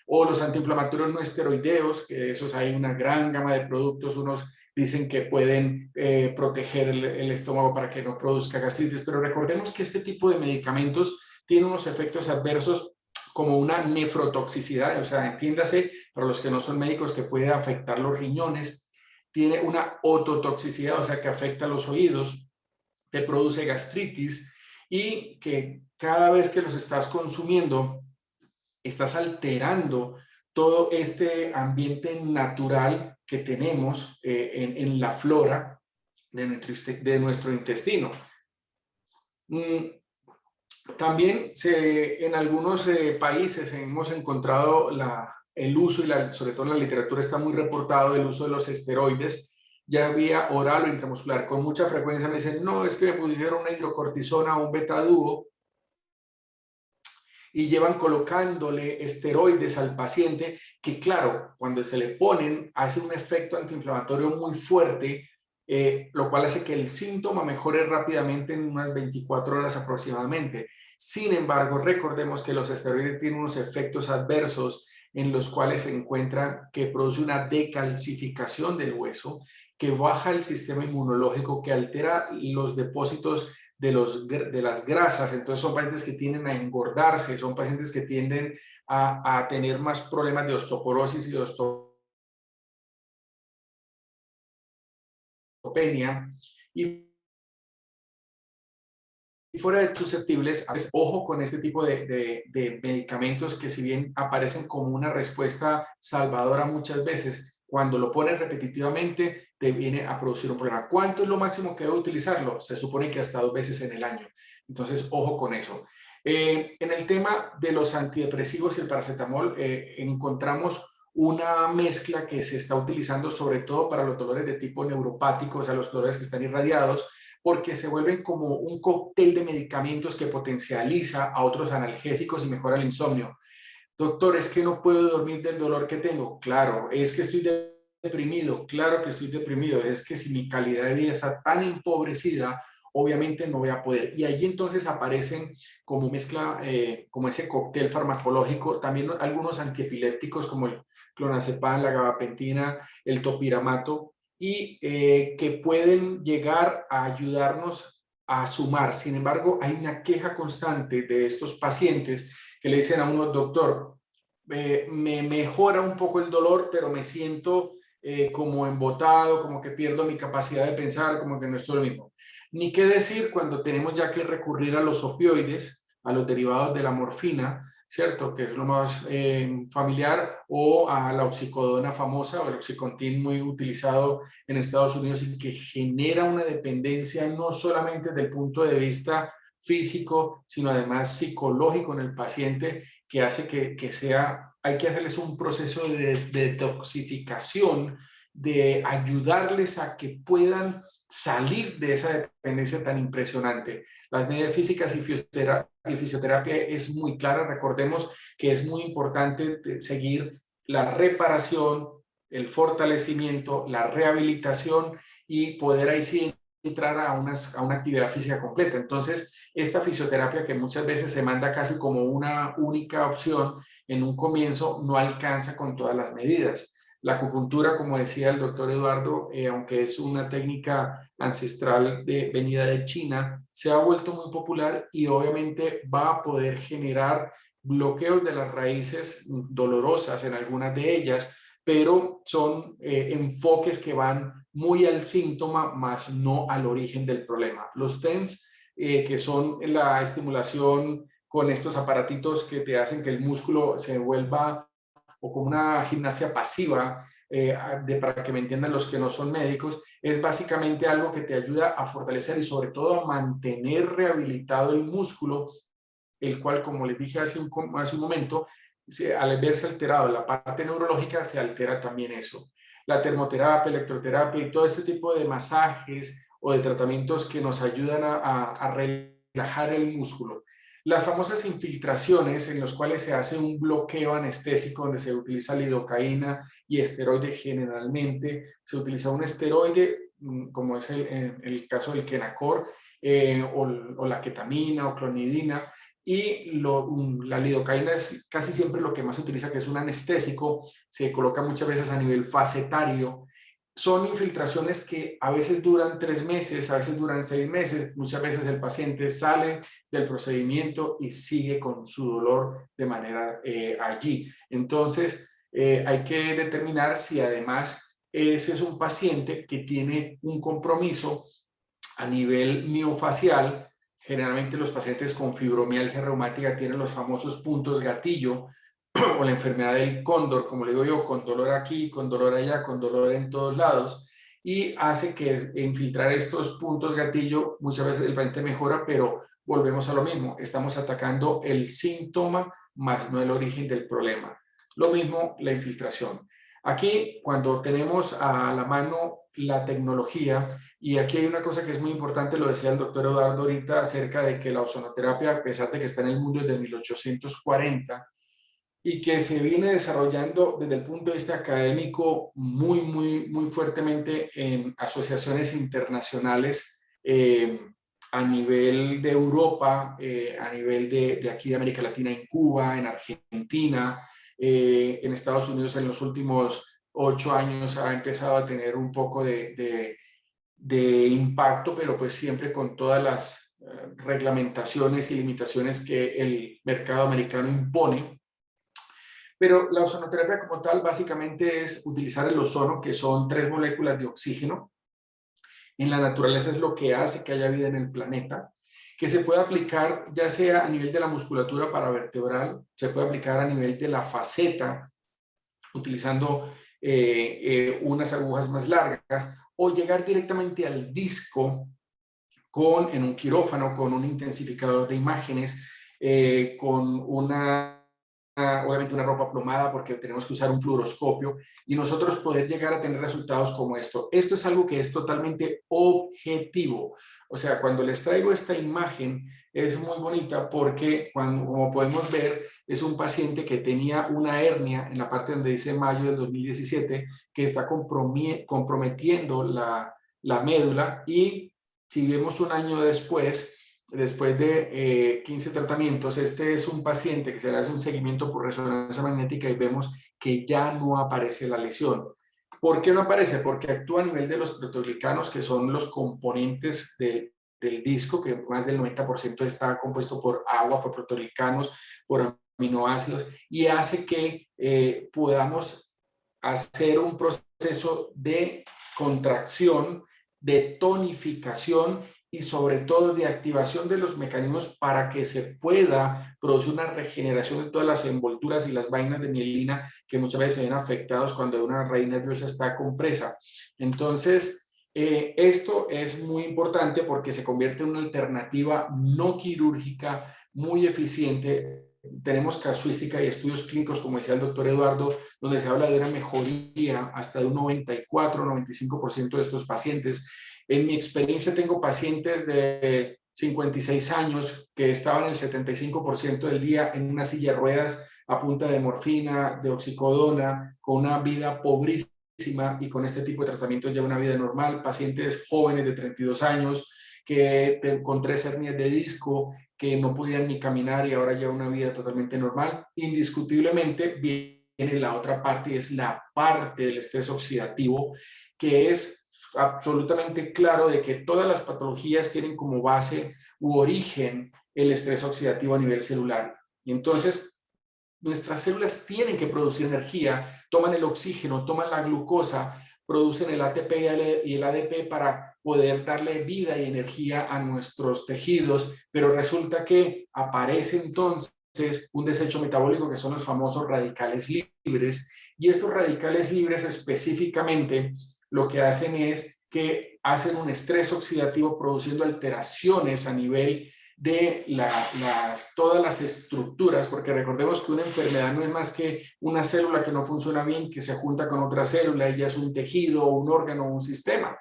o los antiinflamatorios no esteroideos, que de esos hay una gran gama de productos. Unos dicen que pueden proteger el estómago para que no produzca gastritis, pero recordemos que este tipo de medicamentos tienen unos efectos adversos como una nefrotoxicidad, o sea, entiéndase, para los que no son médicos, que puede afectar los riñones. Tiene una ototoxicidad, o sea, que afecta los oídos, te produce gastritis, y que cada vez que los estás consumiendo, estás alterando todo este ambiente natural que tenemos en la flora de nuestro intestino. También en algunos países hemos encontrado el uso, y sobre todo en la literatura está muy reportado el uso de los esteroides, ya vía oral o intramuscular. Con mucha frecuencia me dicen, no, es que me pusieron una hidrocortisona o un beta-dúo, y llevan colocándole esteroides al paciente que, claro, cuando se le ponen hace un efecto antiinflamatorio muy fuerte, lo cual hace que el síntoma mejore rápidamente en unas 24 horas aproximadamente. Sin embargo, recordemos que los esteroides tienen unos efectos adversos en los cuales se encuentra que produce una decalcificación del hueso, que baja el sistema inmunológico, que altera los depósitos de las grasas. Entonces son pacientes que tienden a engordarse, son pacientes que tienden a tener más problemas de osteoporosis y de osteopenia. Y fuera de susceptibles, ojo con este tipo de medicamentos que, si bien aparecen como una respuesta salvadora muchas veces, cuando lo pones repetitivamente te viene a producir un problema. ¿Cuánto es lo máximo que debo utilizarlo? Se supone que hasta 2 veces en el año. Entonces, ojo con eso. En el tema de los antidepresivos y el paracetamol, encontramos una mezcla que se está utilizando sobre todo para los dolores de tipo neuropático, o sea, los dolores que están irradiados, porque se vuelven como un cóctel de medicamentos que potencializa a otros analgésicos y mejora el insomnio. Doctor, es que no puedo dormir del dolor que tengo. Claro, es que estoy deprimido. Claro que estoy deprimido. Es que si mi calidad de vida está tan empobrecida, obviamente no voy a poder. Y allí entonces aparecen como mezcla, como ese cóctel farmacológico, también algunos antiepilépticos como el clonazepam, la gabapentina, el topiramato, y que pueden llegar a ayudarnos a sumar. Sin embargo, hay una queja constante de estos pacientes que le dicen a uno, doctor, me mejora un poco el dolor, pero me siento como embotado, como que pierdo mi capacidad de pensar, como que no estoy lo mismo. Ni qué decir cuando tenemos ya que recurrir a los opioides, a los derivados de la morfina, ¿cierto? Que es lo más familiar, o a la oxicodona famosa, o el oxycontin muy utilizado en Estados Unidos, y que genera una dependencia no solamente desde el punto de vista físico, sino además psicológico en el paciente, que hace que hay que hacerles un proceso de detoxificación, de ayudarles a que puedan salir de esa dependencia tan impresionante. Las medidas físicas y fisioterapia es muy clara. Recordemos que es muy importante seguir la reparación, el fortalecimiento, la rehabilitación, y poder ahí sí entrar a una actividad física completa. Entonces, esta fisioterapia, que muchas veces se manda casi como una única opción en un comienzo, no alcanza con todas las medidas. La acupuntura, como decía el doctor Eduardo, aunque es una técnica ancestral venida de China, se ha vuelto muy popular y obviamente va a poder generar bloqueos de las raíces dolorosas en algunas de ellas, pero son enfoques que van muy al síntoma, más no al origen del problema. Los TENS, que son la estimulación con estos aparatitos que te hacen que el músculo se vuelva, o como una gimnasia pasiva, para que me entiendan los que no son médicos, es básicamente algo que te ayuda a fortalecer y sobre todo a mantener rehabilitado el músculo, el cual, como les dije hace un momento, al verse alterado la parte neurológica, se altera también eso. La termoterapia, electroterapia y todo este tipo de masajes o de tratamientos que nos ayudan a relajar el músculo. Las famosas infiltraciones, en las cuales se hace un bloqueo anestésico donde se utiliza lidocaína y esteroide. Generalmente se utiliza un esteroide, como es el caso del Kenacor, o la ketamina o clonidina, y la lidocaína es casi siempre lo que más se utiliza, que es un anestésico. Se coloca muchas veces a nivel facetario. Son infiltraciones que a veces duran 3 meses, a veces duran 6 meses. Muchas veces el paciente sale del procedimiento y sigue con su dolor de manera allí. Entonces, hay que determinar si además ese es un paciente que tiene un compromiso a nivel miofacial. Generalmente los pacientes con fibromialgia reumática tienen los famosos puntos gatillo, o la enfermedad del cóndor, como le digo yo, con dolor aquí, con dolor allá, con dolor en todos lados, y hace que infiltrar estos puntos gatillo, muchas veces el paciente mejora, pero volvemos a lo mismo, estamos atacando el síntoma más no el origen del problema. Lo mismo la infiltración. Aquí, cuando tenemos a la mano la tecnología, y aquí hay una cosa que es muy importante, lo decía el doctor Eduardo ahorita, acerca de que la ozonoterapia, a pesar de que está en el mundo desde 1840, y que se viene desarrollando desde el punto de vista académico muy fuertemente en asociaciones internacionales a nivel de Europa, a nivel de aquí de América Latina, en Cuba, en Argentina, en Estados Unidos en los últimos 8 años ha empezado a tener un poco de impacto, pero pues siempre con todas las reglamentaciones y limitaciones que el mercado americano impone. Pero la ozonoterapia como tal básicamente es utilizar el ozono, que son 3 moléculas de oxígeno. En la naturaleza es lo que hace que haya vida en el planeta, que se puede aplicar ya sea a nivel de la musculatura paravertebral, se puede aplicar a nivel de la faceta, utilizando unas agujas más largas, o llegar directamente al disco en un quirófano, con un intensificador de imágenes, con obviamente una ropa plomada porque tenemos que usar un fluoroscopio y nosotros poder llegar a tener resultados como esto. Esto es algo que es totalmente objetivo. O sea, cuando les traigo esta imagen es muy bonita porque como podemos ver es un paciente que tenía una hernia en la parte donde dice mayo del 2017 que está comprometiendo la médula, y si vemos un año después de 15 tratamientos, este es un paciente que se le hace un seguimiento por resonancia magnética y vemos que ya no aparece la lesión. ¿Por qué no aparece? Porque actúa a nivel de los proteoglicanos, que son los componentes del disco, que más del 90% está compuesto por agua, por proteoglicanos, por aminoácidos, y hace que podamos hacer un proceso de contracción, de tonificación y sobre todo de activación de los mecanismos para que se pueda producir una regeneración de todas las envolturas y las vainas de mielina que muchas veces se ven afectados cuando una raíz nerviosa está compresa. Entonces, esto es muy importante porque se convierte en una alternativa no quirúrgica muy eficiente. Tenemos casuística y estudios clínicos, como decía el doctor Eduardo, donde se habla de una mejoría hasta de un 94-95% de estos pacientes. En mi experiencia tengo pacientes de 56 años que estaban el 75% del día en una silla de ruedas a punta de morfina, de oxicodona, con una vida pobrísima, y con este tipo de tratamiento ya una vida normal. Pacientes jóvenes de 32 años con 3 hernias de disco que no podían ni caminar y ahora ya una vida totalmente normal. Indiscutiblemente viene la otra parte, y es la parte del estrés oxidativo, que es absolutamente claro de que todas las patologías tienen como base u origen el estrés oxidativo a nivel celular. Y entonces nuestras células tienen que producir energía, toman el oxígeno, toman la glucosa, producen el ATP y el ADP para poder darle vida y energía a nuestros tejidos, pero resulta que aparece entonces un desecho metabólico que son los famosos radicales libres, y estos radicales libres específicamente lo que hacen es que hacen un estrés oxidativo produciendo alteraciones a nivel de todas las estructuras, porque recordemos que una enfermedad no es más que una célula que no funciona bien, que se junta con otra célula y ya es un tejido, un órgano, un sistema.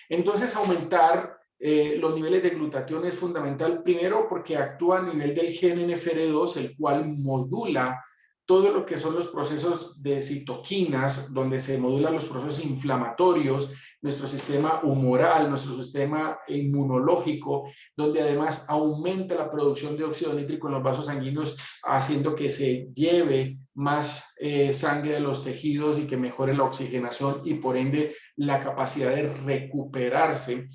Entonces, aumentar los niveles de glutatión es fundamental, primero porque actúa a nivel del gen NFR2, el cual modula todo lo que son los procesos de citoquinas, donde se modulan los procesos inflamatorios, nuestro sistema humoral, nuestro sistema inmunológico, donde además aumenta la producción de óxido nítrico en los vasos sanguíneos, haciendo que se lleve más sangre a los tejidos y que mejore la oxigenación y por ende la capacidad de recuperarse.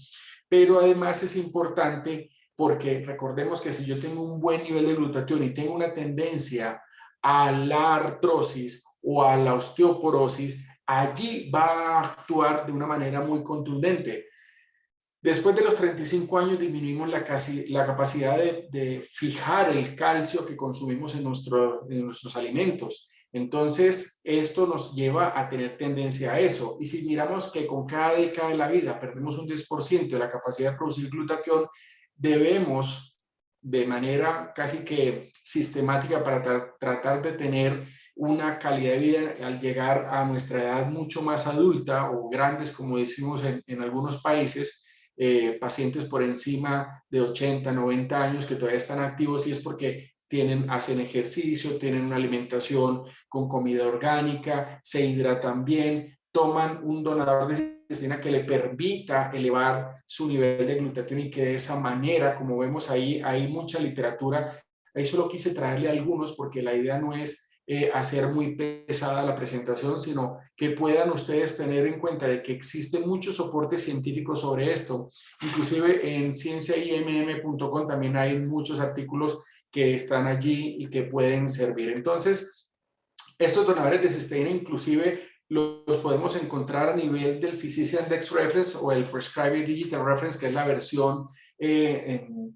Pero además es importante porque recordemos que si yo tengo un buen nivel de glutatión y tengo una tendencia a la artrosis o a la osteoporosis, allí va a actuar de una manera muy contundente. Después de los 35 años disminuimos la capacidad de fijar el calcio que consumimos en nuestros alimentos. Entonces, esto nos lleva a tener tendencia a eso. Y si miramos que con cada década de la vida perdemos un 10% de la capacidad de producir glutatión, debemos de manera casi que sistemática para tratar de tener una calidad de vida al llegar a nuestra edad mucho más adulta o grandes, como decimos en algunos países, pacientes por encima de 80, 90 años que todavía están activos, y es porque hacen ejercicio, tienen una alimentación con comida orgánica, se hidratan bien, toman un donador de cisteína que le permita elevar su nivel de glutatión, y que de esa manera, como vemos ahí, hay mucha literatura. Ahí solo quise traerle algunos porque la idea no es hacer muy pesada la presentación, sino que puedan ustedes tener en cuenta de que existe mucho soporte científico sobre esto. Inclusive en cienciaimm.com también hay muchos artículos que están allí y que pueden servir. Entonces, estos donadores de cisteína inclusive los podemos encontrar a nivel del Physician Index Reference o el Prescriber Digital Reference, que es la versión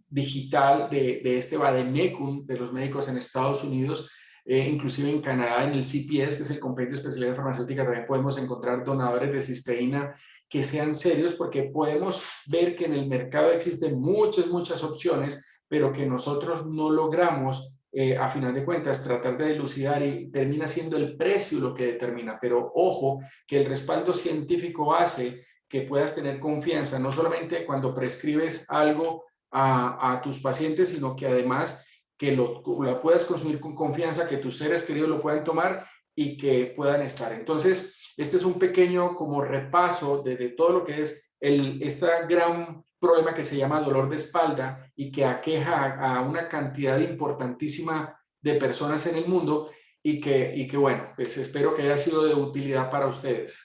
digital de este vademecum de los médicos en Estados Unidos. Inclusive en Canadá, en el CPS, que es el Compendio de Especialidad Farmacéutica, también podemos encontrar donadores de cisteína que sean serios, porque podemos ver que en el mercado existen muchas opciones, pero que nosotros no logramos, a final de cuentas, tratar de dilucidar, y termina siendo el precio lo que determina. Pero ojo, que el respaldo científico hace que puedas tener confianza, no solamente cuando prescribes algo a tus pacientes, sino que además que la puedas consumir con confianza, que tus seres queridos lo puedan tomar y que puedan estar. Entonces, este es un pequeño como repaso de todo lo que es este gran problema que se llama dolor de espalda y que aqueja a una cantidad importantísima de personas en el mundo, y que bueno, pues espero que haya sido de utilidad para ustedes.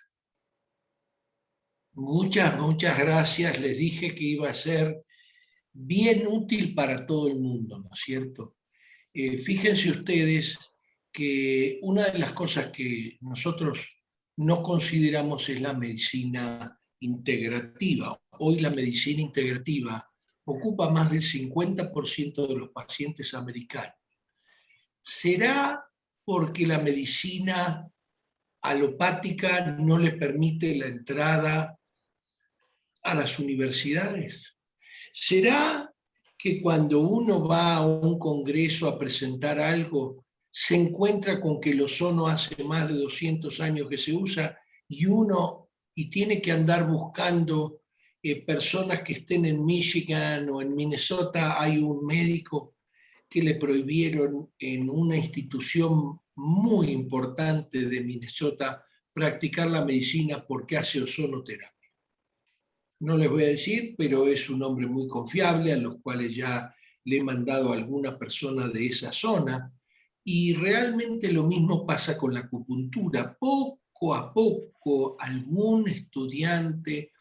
Muchas gracias. Les dije que iba a ser bien útil para todo el mundo, ¿no es cierto? Fíjense ustedes que una de las cosas que nosotros no consideramos es la medicina integrativa. Hoy la medicina integrativa ocupa más del 50% de los pacientes americanos. ¿Será porque la medicina alopática no le permite la entrada a las universidades? ¿Será que cuando uno va a un congreso a presentar algo, se encuentra con que el ozono hace más de 200 años que se usa, y tiene que andar buscando personas que estén en Michigan o en Minnesota? Hay un médico que le prohibieron en una institución muy importante de Minnesota practicar la medicina porque hace ozonoterapia. No les voy a decir, pero es un hombre muy confiable, a los cuales ya le he mandado a alguna persona de esa zona, y realmente lo mismo pasa con la acupuntura. Poco a poco algún estudiante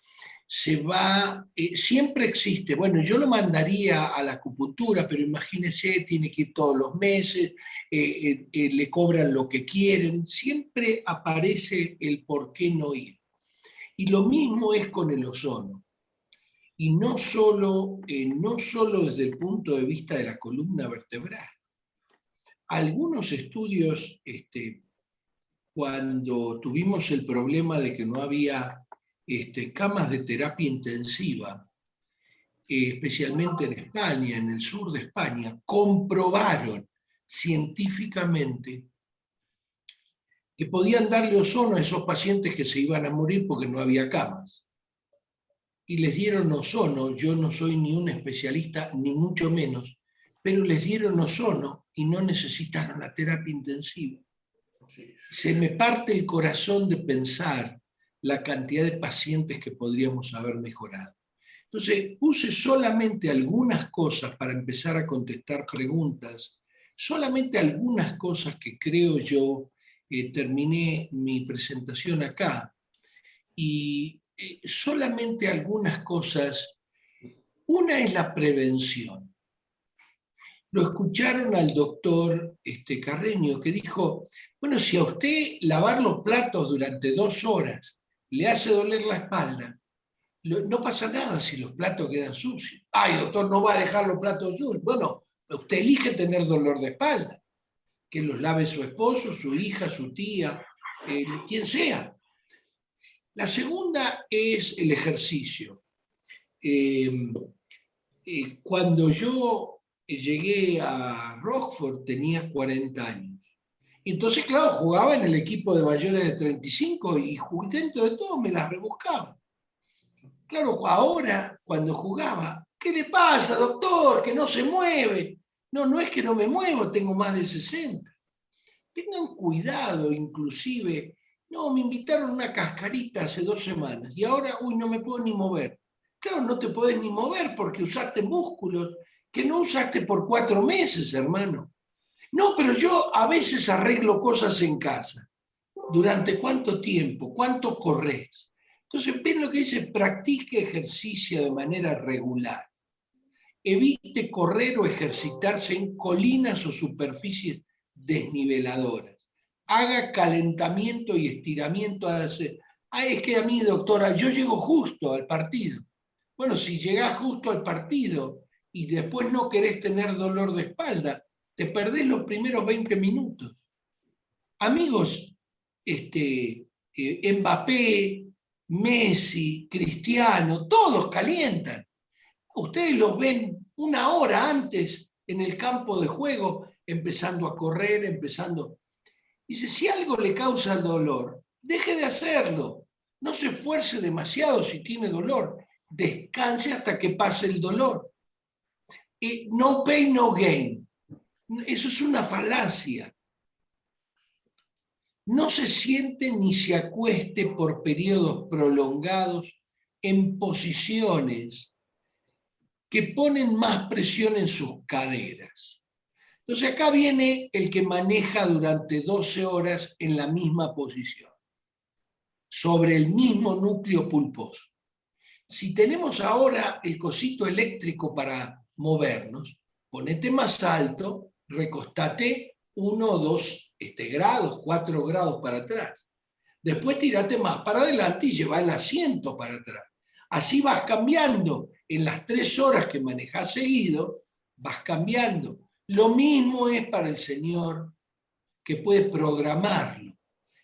se va, siempre existe, bueno, yo lo mandaría a la acupuntura, pero imagínense, tiene que ir todos los meses, le cobran lo que quieren, siempre aparece el por qué no ir. Y lo mismo es con el ozono. Y no solo desde el punto de vista de la columna vertebral. Algunos estudios, cuando tuvimos el problema de que no había camas de terapia intensiva, especialmente en España, en el sur de España, comprobaron científicamente que podían darle ozono a esos pacientes que se iban a morir porque no había camas. Y les dieron ozono. Yo no soy ni un especialista, ni mucho menos, pero les dieron ozono y no necesitaron la terapia intensiva. Se me parte el corazón de pensar la cantidad de pacientes que podríamos haber mejorado. Entonces, puse solamente algunas cosas para empezar a contestar preguntas, solamente algunas cosas que creo yo. Terminé mi presentación acá, y solamente algunas cosas. Una es la prevención. Lo escucharon al doctor Carreño, que dijo, bueno, si a usted lavar los platos durante 2 horas le hace doler la espalda, no pasa nada si los platos quedan sucios. Ay, doctor, no va a dejar los platos sucios. Bueno, usted elige tener dolor de espalda, que los lave su esposo, su hija, su tía, quien sea. La segunda es el ejercicio. Cuando yo llegué a Rockford tenía 40 años Entonces, claro, jugaba en el equipo de mayores de 35 y dentro de todo me las rebuscaba. Claro, ahora cuando jugaba, ¿qué le pasa, doctor? Que no se mueve. No, no es que no me muevo, tengo más de 60. Tengan cuidado, inclusive. No, me invitaron a una cascarita hace 2 semanas y ahora, uy, no me puedo ni mover. Claro, no te podés ni mover porque usaste músculos que no usaste por 4 meses, hermano. No, pero yo a veces arreglo cosas en casa. ¿Durante cuánto tiempo? ¿Cuánto corres? Entonces, ven lo que dice, practique ejercicio de manera regular. Evite correr o ejercitarse en colinas o superficies desniveladoras. Haga calentamiento y estiramiento. Es que a mí, doctora, yo llego justo al partido. Bueno, si llegás justo al partido y después no querés tener dolor de espalda, te perdés los primeros 20 minutos. Amigos, Mbappé, Messi, Cristiano, todos calientan. Ustedes los ven 1 hora antes en el campo de juego, empezando a correr, empezando. Dice, si algo le causa dolor, deje de hacerlo. No se esfuerce demasiado si tiene dolor. Descanse hasta que pase el dolor. No pain, no gain. Eso es una falacia. No se siente ni se acueste por periodos prolongados en posiciones que ponen más presión en sus caderas. Entonces acá viene el que maneja durante 12 horas en la misma posición, sobre el mismo núcleo pulposo. Si tenemos ahora el cosito eléctrico para movernos, ponete más alto, recostate 1 o 2 grados, 4 grados para atrás. Después tirate más para adelante y lleva el asiento para atrás. Así vas cambiando. En las 3 horas que manejás seguido, vas cambiando. Lo mismo es para el señor que puede programarlo.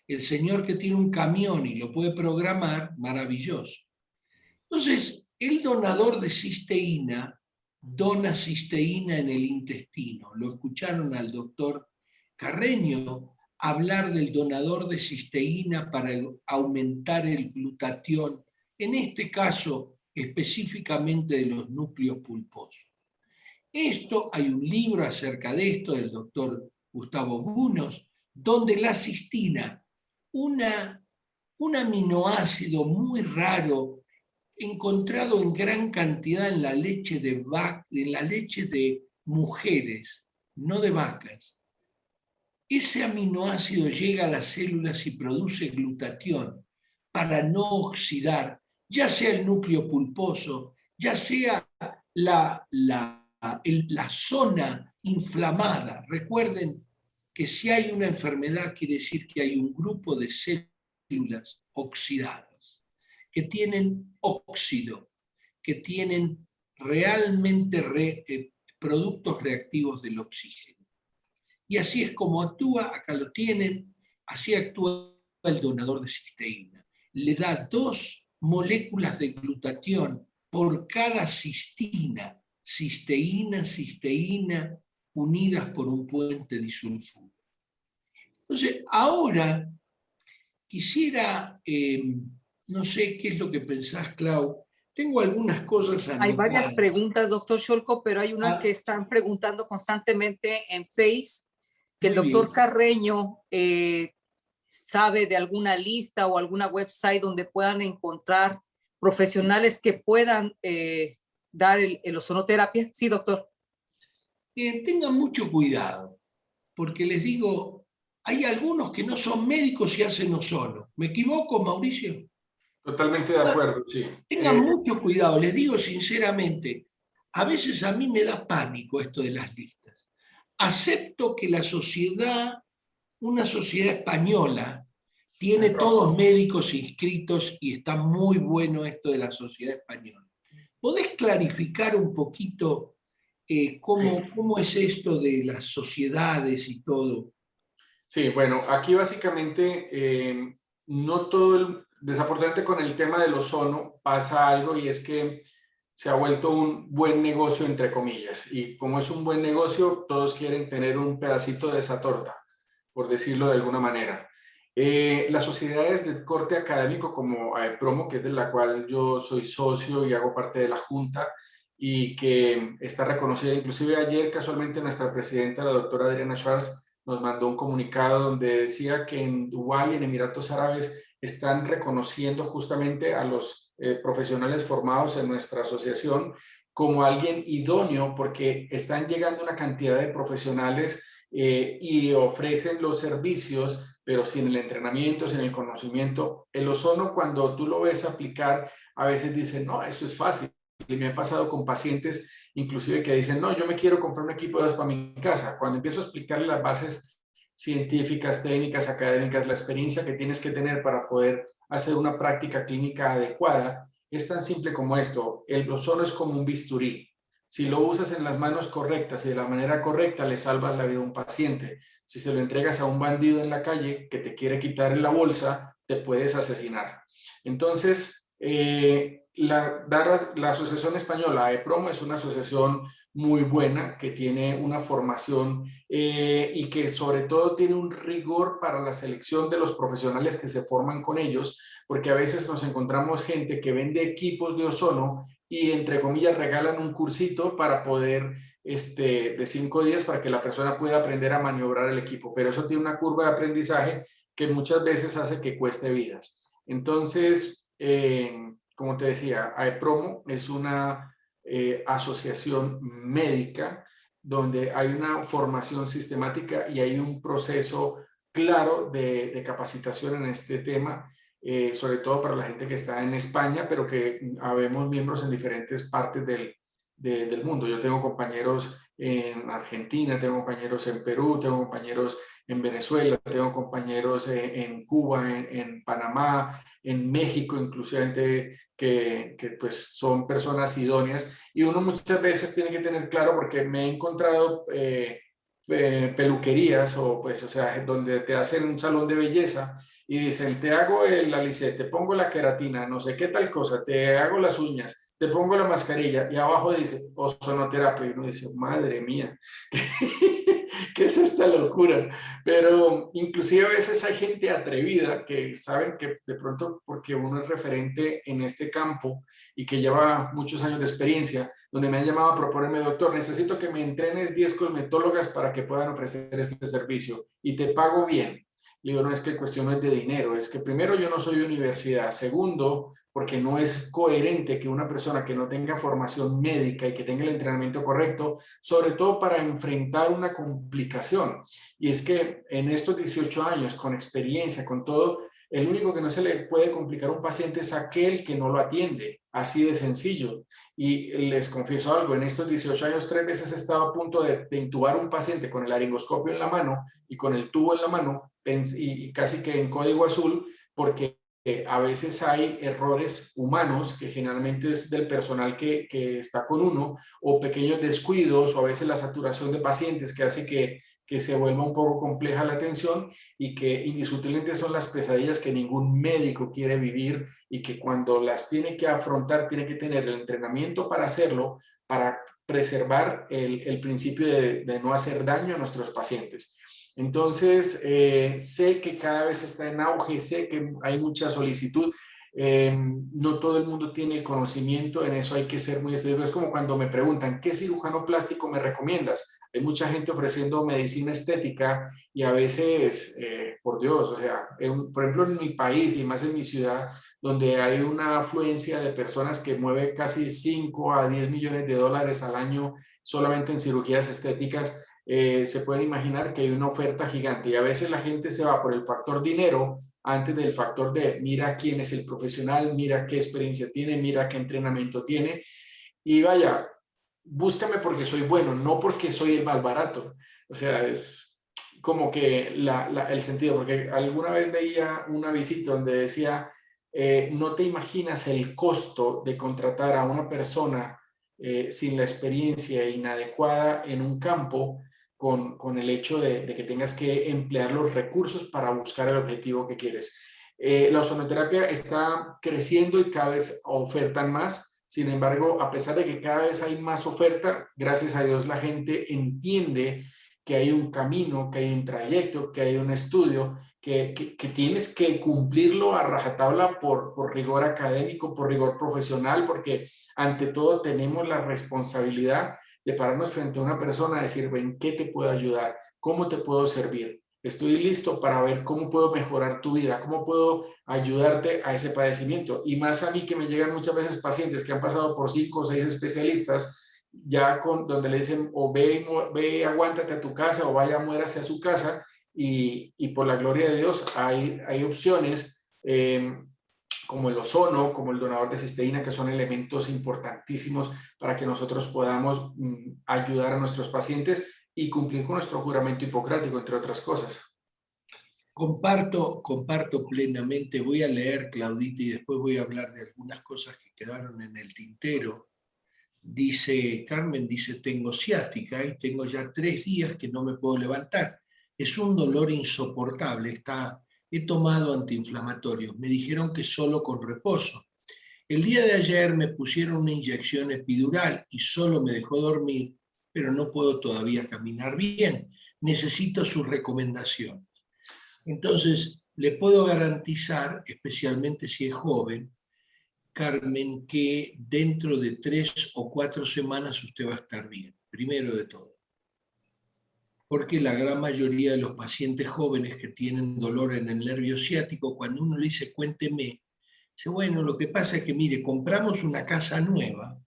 El señor que tiene un camión y lo puede programar, maravilloso. Entonces, el donador de cisteína dona cisteína en el intestino. Lo escucharon al doctor Carreño hablar del donador de cisteína para aumentar el glutatión, en este caso específicamente de los núcleos pulposos. Hay un libro acerca de esto del doctor Gustavo Bunos, donde la cistina, un aminoácido muy raro, encontrado en gran cantidad en la leche de mujeres, no de vacas. Ese aminoácido llega a las células y produce glutatión para no oxidar, ya sea el núcleo pulposo, ya sea la zona inflamada. Recuerden que si hay una enfermedad quiere decir que hay un grupo de células oxidadas, que tienen óxido, que tienen realmente productos reactivos del oxígeno. Y así es como actúa, acá lo tienen, así actúa el donador de cisteína. Le da 2 moléculas de glutatión por cada cisteína, unidas por un puente disulfuro. Entonces, ahora quisiera, no sé qué es lo que pensás, Clau. Tengo algunas cosas anotadas. Hay varias preguntas, doctor Scholko, pero hay una que están preguntando constantemente en Face, que el doctor Carreño sabe de alguna lista o alguna website donde puedan encontrar profesionales que puedan dar el ozonoterapia. Sí, doctor. Tengan mucho cuidado, porque les digo, hay algunos que no son médicos y hacen ozono. ¿Me equivoco, Mauricio? Totalmente de acuerdo, sí. Tengan mucho cuidado, les digo sinceramente, a veces a mí me da pánico esto de las listas. Acepto que la sociedad, una sociedad española, tiene todos médicos inscritos y está muy bueno esto de la sociedad española. ¿Podés clarificar un poquito cómo es esto de las sociedades y todo? Sí, bueno, aquí básicamente no todo, desafortunadamente con el tema del ozono pasa algo y es que se ha vuelto un buen negocio, entre comillas. Y como es un buen negocio, todos quieren tener un pedacito de esa torta. por decirlo de alguna manera. Las sociedades de corte académico como AEPROMO, que es de la cual yo soy socio y hago parte de la junta y que está reconocida, inclusive ayer casualmente nuestra presidenta, la doctora Adriana Schwartz, nos mandó un comunicado donde decía que en Dubái, en Emiratos Árabes, están reconociendo justamente a los profesionales formados en nuestra asociación como alguien idóneo porque están llegando una cantidad de profesionales y ofrecen los servicios, pero sin el entrenamiento, sin el conocimiento. El ozono, cuando tú lo ves aplicar, a veces dicen, no, eso es fácil. Y me ha pasado con pacientes, inclusive que dicen, no, yo me quiero comprar un equipo de estos para mi casa. Cuando empiezo a explicarle las bases científicas, técnicas, académicas, la experiencia que tienes que tener para poder hacer una práctica clínica adecuada, es tan simple como esto. El ozono es como un bisturí. Si lo usas en las manos correctas y de la manera correcta, le salvas la vida a un paciente. Si se lo entregas a un bandido en la calle que te quiere quitar en la bolsa, te puedes asesinar. Entonces, la Asociación Española AEPROMO es una asociación muy buena que tiene una formación y que sobre todo tiene un rigor para la selección de los profesionales que se forman con ellos, porque a veces nos encontramos gente que vende equipos de ozono y entre comillas regalan un cursito para poder de 5 días para que la persona pueda aprender a maniobrar el equipo, pero eso tiene una curva de aprendizaje que muchas veces hace que cueste vidas. Entonces, como te decía, AEPROMO es una asociación médica donde hay una formación sistemática y hay un proceso claro de capacitación en este tema, sobre todo para la gente que está en España, pero que habemos miembros en diferentes partes del mundo. Yo tengo compañeros en Argentina, tengo compañeros en Perú, tengo compañeros en Venezuela, tengo compañeros en Cuba, en Panamá, en México, inclusive que pues son personas idóneas. Y uno muchas veces tiene que tener claro, porque me he encontrado peluquerías o sea, donde te hacen un salón de belleza y dicen, te hago el alicete, te pongo la queratina, no sé qué tal cosa, te hago las uñas, te pongo la mascarilla y abajo dice ozonoterapia y uno dice, madre mía, ¿qué es esta locura? Pero inclusive a veces hay gente atrevida que saben que de pronto porque uno es referente en este campo y que lleva muchos años de experiencia, donde me han llamado a proponerme, doctor, necesito que me entrenes 10 cosmetólogas para que puedan ofrecer este servicio y te pago bien. Le digo, no es que cuestión no es de dinero, es que primero yo no soy universidad, segundo, porque no es coherente que una persona que no tenga formación médica y que tenga el entrenamiento correcto, sobre todo para enfrentar una complicación. Y es que en estos 18 años, con experiencia, con todo, el único que no se le puede complicar a un paciente es aquel que no lo atiende, así de sencillo. Y les confieso algo, en estos 18 años 3 veces he estado a punto de intubar a un paciente con el laringoscopio en la mano y con el tubo en la mano y casi que en código azul, porque a veces hay errores humanos que generalmente es del personal que está con uno, o pequeños descuidos, o a veces la saturación de pacientes que hace que se vuelva un poco compleja la atención y que indiscutiblemente son las pesadillas que ningún médico quiere vivir y que cuando las tiene que afrontar tiene que tener el entrenamiento para hacerlo, para preservar el principio de no hacer daño a nuestros pacientes. Entonces, sé que cada vez está en auge, sé que hay mucha solicitud, no todo el mundo tiene el conocimiento, en eso hay que ser muy específico. Es como cuando me preguntan, ¿qué cirujano plástico me recomiendas? Hay mucha gente ofreciendo medicina estética y a veces, por Dios, o sea, por ejemplo en mi país y más en mi ciudad, donde hay una afluencia de personas que mueve casi 5 a 10 millones de dólares al año solamente en cirugías estéticas, se pueden imaginar que hay una oferta gigante y a veces la gente se va por el factor dinero antes del factor de mira quién es el profesional, mira qué experiencia tiene, mira qué entrenamiento tiene y vaya, búscame porque soy bueno, no porque soy el más barato. O sea, es como que el sentido, porque alguna vez veía una visita donde decía, no te imaginas el costo de contratar a una persona sin la experiencia inadecuada en un campo con el hecho de que tengas que emplear los recursos para buscar el objetivo que quieres. La ozonoterapia está creciendo y cada vez ofertan más. Sin embargo, a pesar de que cada vez hay más oferta, gracias a Dios la gente entiende que hay un camino, que hay un trayecto, que hay un estudio, que tienes que cumplirlo a rajatabla por rigor académico, por rigor profesional, porque ante todo tenemos la responsabilidad de pararnos frente a una persona y decir, ¿en qué te puedo ayudar? ¿Cómo te puedo servir? Estoy listo para ver cómo puedo mejorar tu vida, cómo puedo ayudarte a ese padecimiento. Y más a mí, que me llegan muchas veces pacientes que han pasado por 5 o 6 especialistas, ya donde le dicen o ve, aguántate a tu casa, o vaya, muérase a su casa, y por la gloria de Dios hay opciones como el ozono, como el donador de cisteína, que son elementos importantísimos para que nosotros podamos ayudar a nuestros pacientes y cumplir con nuestro juramento hipocrático, entre otras cosas. Comparto plenamente. Voy a leer, Claudita, y después voy a hablar de algunas cosas que quedaron en el tintero. Dice Carmen, tengo ciática y tengo ya 3 días que no me puedo levantar. Es un dolor insoportable. He tomado antiinflamatorios. Me dijeron que solo con reposo. El día de ayer me pusieron una inyección epidural y solo me dejó dormir, pero no puedo todavía caminar bien. Necesito sus recomendaciones. Entonces, le puedo garantizar, especialmente si es joven, Carmen, que dentro de 3 o 4 semanas usted va a estar bien, primero de todo. Porque la gran mayoría de los pacientes jóvenes que tienen dolor en el nervio ciático, cuando uno le dice, cuénteme, dice, bueno, lo que pasa es que, mire, compramos una casa nueva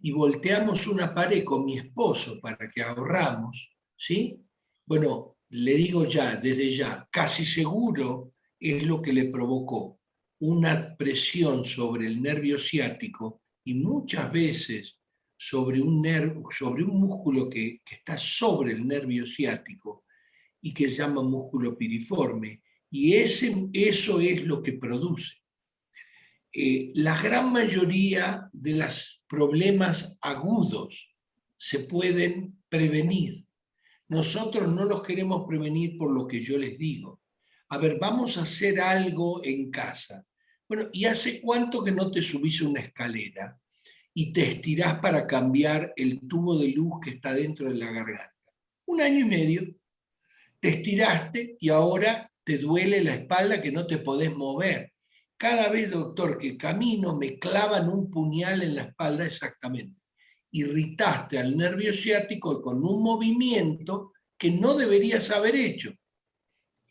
y volteamos una pared con mi esposo para que ahorramos, ¿sí? Bueno, le digo ya, desde ya, casi seguro es lo que le provocó una presión sobre el nervio ciático y muchas veces sobre un músculo que está sobre el nervio ciático y que se llama músculo piriforme, y eso es lo que produce. La gran mayoría de los problemas agudos se pueden prevenir. Nosotros no los queremos prevenir por lo que yo les digo. A ver, vamos a hacer algo en casa. Bueno, ¿y hace cuánto que no te subís a una escalera y te estirás para cambiar el tubo de luz que está dentro de la garganta? 1 año y medio. Te estiraste y ahora te duele la espalda que no te podés mover. Cada vez, doctor, que camino me clavan un puñal en la espalda exactamente. Irritaste al nervio ciático con un movimiento que no deberías haber hecho.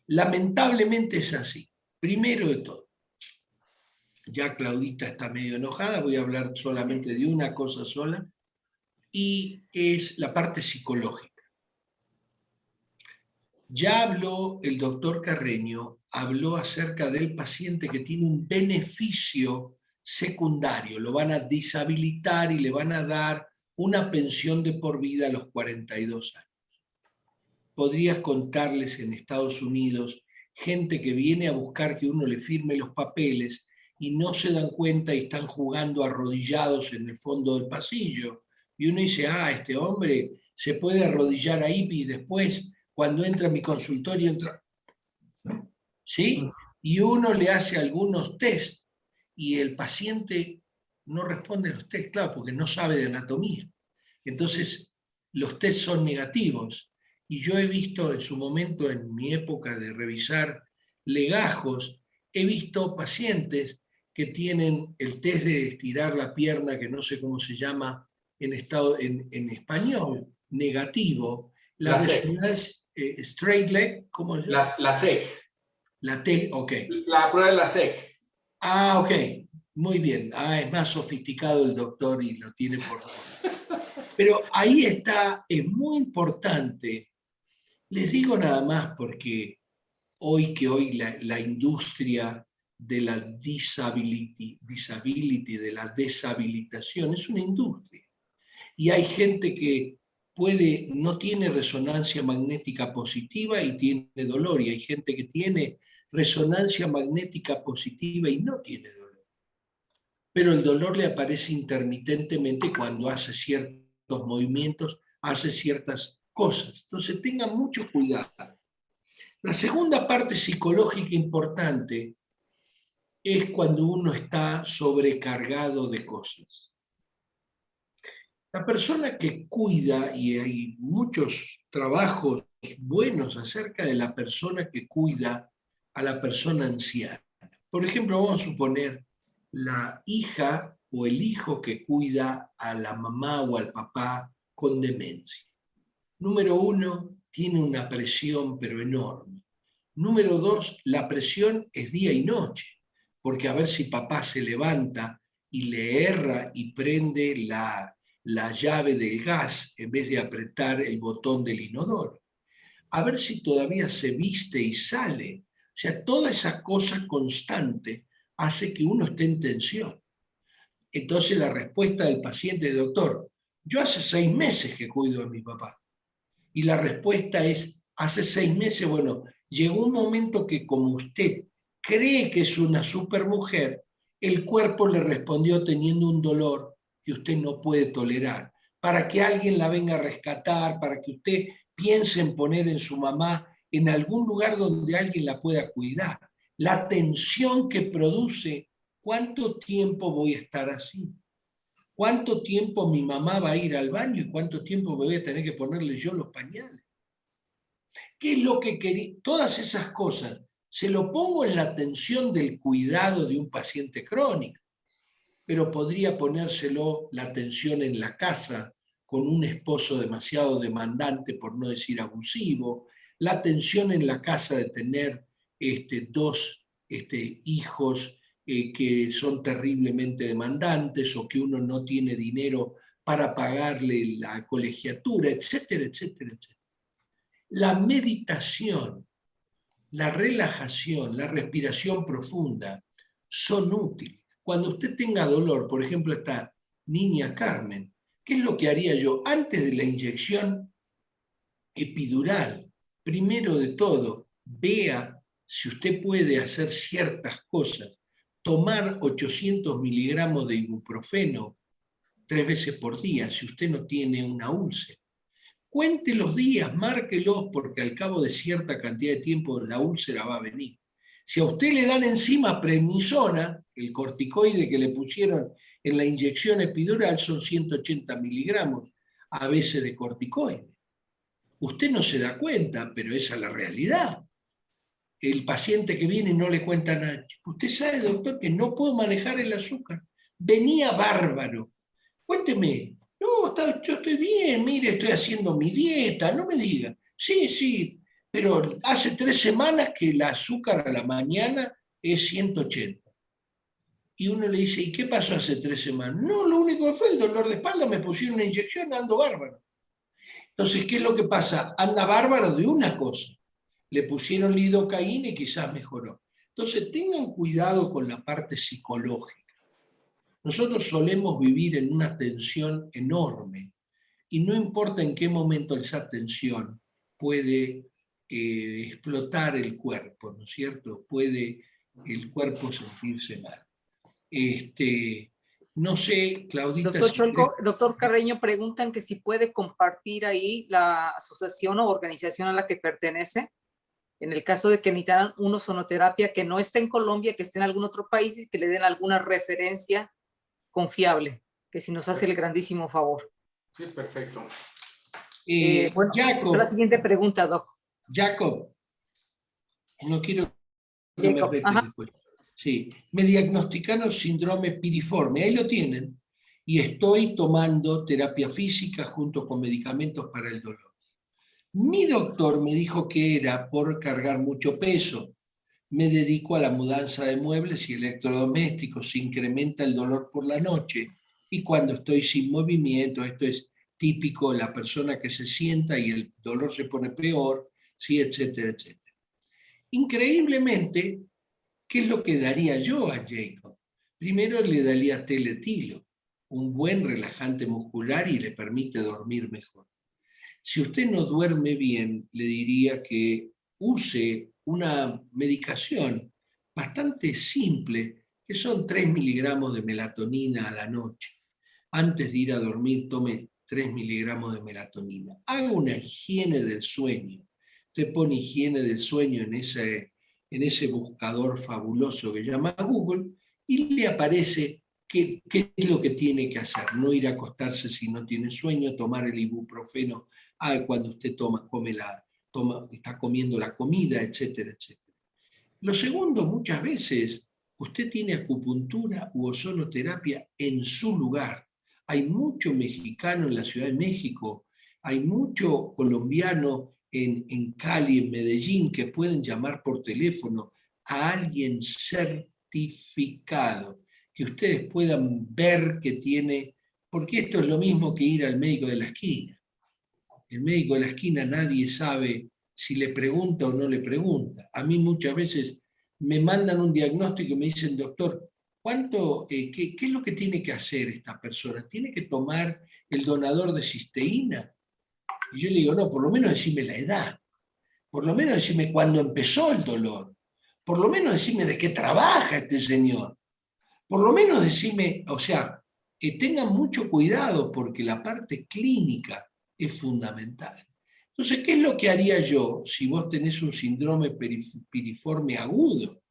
Lamentablemente es así. Primero de todo, ya Claudita está medio enojada, voy a hablar solamente de una cosa sola, y es la parte psicológica. Ya habló el doctor Carreño, habló acerca del paciente que tiene un beneficio secundario, lo van a deshabilitar y le van a dar una pensión de por vida a los 42 años. Podrías contarles en Estados Unidos gente que viene a buscar que uno le firme los papeles y no se dan cuenta y están jugando arrodillados en el fondo del pasillo. Y uno dice, este hombre se puede arrodillar ahí y después, cuando entra a mi consultorio, entra... ¿Sí? Y uno le hace algunos test y el paciente no responde a los test, claro, porque no sabe de anatomía. Entonces, los test son negativos. Y yo he visto en su momento, en mi época de revisar legajos, he visto pacientes que tienen el test de estirar la pierna, que no sé cómo se llama en español, negativo. La respuesta es straight leg, ¿cómo se llama? La SEG. La T, ok. La prueba de la SEG. Ok, muy bien. Es más sofisticado el doctor y lo tiene por... Pero ahí está, es muy importante. Les digo nada más porque hoy la industria de la disability, de la deshabilitación, es una industria. Y hay gente que no tiene resonancia magnética positiva y tiene dolor, y hay gente que tiene resonancia magnética positiva y no tiene dolor. Pero el dolor le aparece intermitentemente cuando hace ciertos movimientos, hace ciertas cosas. Entonces tengan mucho cuidado. La segunda parte psicológica importante es cuando uno está sobrecargado de cosas. La persona que cuida, y hay muchos trabajos buenos acerca de la persona que cuida a la persona anciana. Por ejemplo, vamos a suponer la hija o el hijo que cuida a la mamá o al papá con demencia. Número uno, tiene una presión pero enorme. Número dos, la presión es día y noche, porque a ver si papá se levanta y le erra y prende la llave del gas en vez de apretar el botón del inodoro. A ver si todavía se viste y sale. O sea, toda esa cosa constante hace que uno esté en tensión. Entonces la respuesta del paciente es: doctor, yo hace 6 meses que cuido a mi papá. Y la respuesta es: hace 6 meses, bueno, llegó un momento que como usted cree que es una supermujer, el cuerpo le respondió teniendo un dolor que usted no puede tolerar, para que alguien la venga a rescatar, para que usted piense en poner en su mamá en algún lugar donde alguien la pueda cuidar. La tensión que produce, ¿cuánto tiempo voy a estar así? ¿Cuánto tiempo mi mamá va a ir al baño y cuánto tiempo me voy a tener que ponerle yo los pañales? ¿Qué es lo que quería? Todas esas cosas se lo pongo en la atención del cuidado de un paciente crónico, pero podría ponérselo la atención en la casa con un esposo demasiado demandante, por no decir abusivo, la atención en la casa de tener dos hijos que son terriblemente demandantes o que uno no tiene dinero para pagarle la colegiatura, etcétera, etcétera, etcétera. La meditación, la relajación, la respiración profunda son útiles. Cuando usted tenga dolor, por ejemplo, esta niña Carmen, ¿qué es lo que haría yo antes de la inyección epidural? Primero de todo, vea si usted puede hacer ciertas cosas. Tomar 800 miligramos de ibuprofeno 3 veces por día, si usted no tiene una úlcera. Cuente los días, márquelos, porque al cabo de cierta cantidad de tiempo la úlcera va a venir. Si a usted le dan encima prednisona, el corticoide que le pusieron en la inyección epidural son 180 miligramos a veces de corticoide. Usted no se da cuenta, pero esa es la realidad. El paciente que viene no le cuenta nada. Usted sabe, doctor, que no puedo manejar el azúcar. Venía bárbaro. Cuénteme. No, yo estoy bien, mire, estoy haciendo mi dieta, no me diga. Sí, sí, pero hace 3 semanas que el azúcar a la mañana es 180. Y uno le dice: ¿y qué pasó hace 3 semanas? No, lo único que fue el dolor de espalda, me pusieron una inyección, ando bárbaro. Entonces, ¿qué es lo que pasa? Anda bárbaro de una cosa. Le pusieron lidocaína y quizás mejoró. Entonces, tengan cuidado con la parte psicológica. Nosotros solemos vivir en una tensión enorme y no importa en qué momento esa tensión puede explotar el cuerpo, ¿no es cierto? Puede el cuerpo sentirse mal. No sé, Claudita. Doctor Cholco, doctor Carreño, preguntan que si puede compartir ahí la asociación o organización a la que pertenece, en el caso de que necesitaran una sonoterapia que no esté en Colombia, que esté en algún otro país y que le den alguna referencia confiable, que si nos hace el grandísimo favor. Sí, perfecto. Bueno, Jacob, esta es la siguiente pregunta, Doc. Jacob, no quiero que Jacob, me rete después. Sí, me diagnosticaron síndrome piriforme, ahí lo tienen, y estoy tomando terapia física junto con medicamentos para el dolor. Mi doctor me dijo que era por cargar mucho peso. Me dedico a la mudanza de muebles y electrodomésticos, se incrementa el dolor por la noche y cuando estoy sin movimiento, esto es típico de la persona que se sienta y el dolor se pone peor, sí, etcétera, etcétera. Increíblemente, ¿qué es lo que daría yo a Jacob? Primero le daría teletilo, un buen relajante muscular y le permite dormir mejor. Si usted no duerme bien, le diría que use una medicación bastante simple, que son 3 miligramos de melatonina a la noche. Antes de ir a dormir, tome 3 miligramos de melatonina. Haga una higiene del sueño. Usted pone higiene del sueño en ese buscador fabuloso que llama Google y le aparece ¿Qué es lo que tiene que hacer? No ir a acostarse si no tiene sueño, tomar el ibuprofeno cuando usted está comiendo la comida, etcétera, etcétera. Lo segundo, muchas veces usted tiene acupuntura u ozonoterapia en su lugar. Hay mucho mexicano en la Ciudad de México, hay mucho colombiano en Cali, en Medellín, que pueden llamar por teléfono a alguien certificado, que ustedes puedan ver que tiene, porque esto es lo mismo que ir al médico de la esquina. El médico de la esquina nadie sabe si le pregunta o no le pregunta. A mí muchas veces me mandan un diagnóstico y me dicen, doctor, qué es lo que tiene que hacer esta persona? ¿Tiene que tomar el donador de cisteína? Y yo le digo, no, por lo menos decime la edad, por lo menos decime cuándo empezó el dolor, por lo menos decime de qué trabaja este señor, por lo menos decime, o sea, tengan mucho cuidado porque la parte clínica es fundamental. Entonces, ¿qué es lo que haría yo si vos tenés un síndrome piriforme agudo?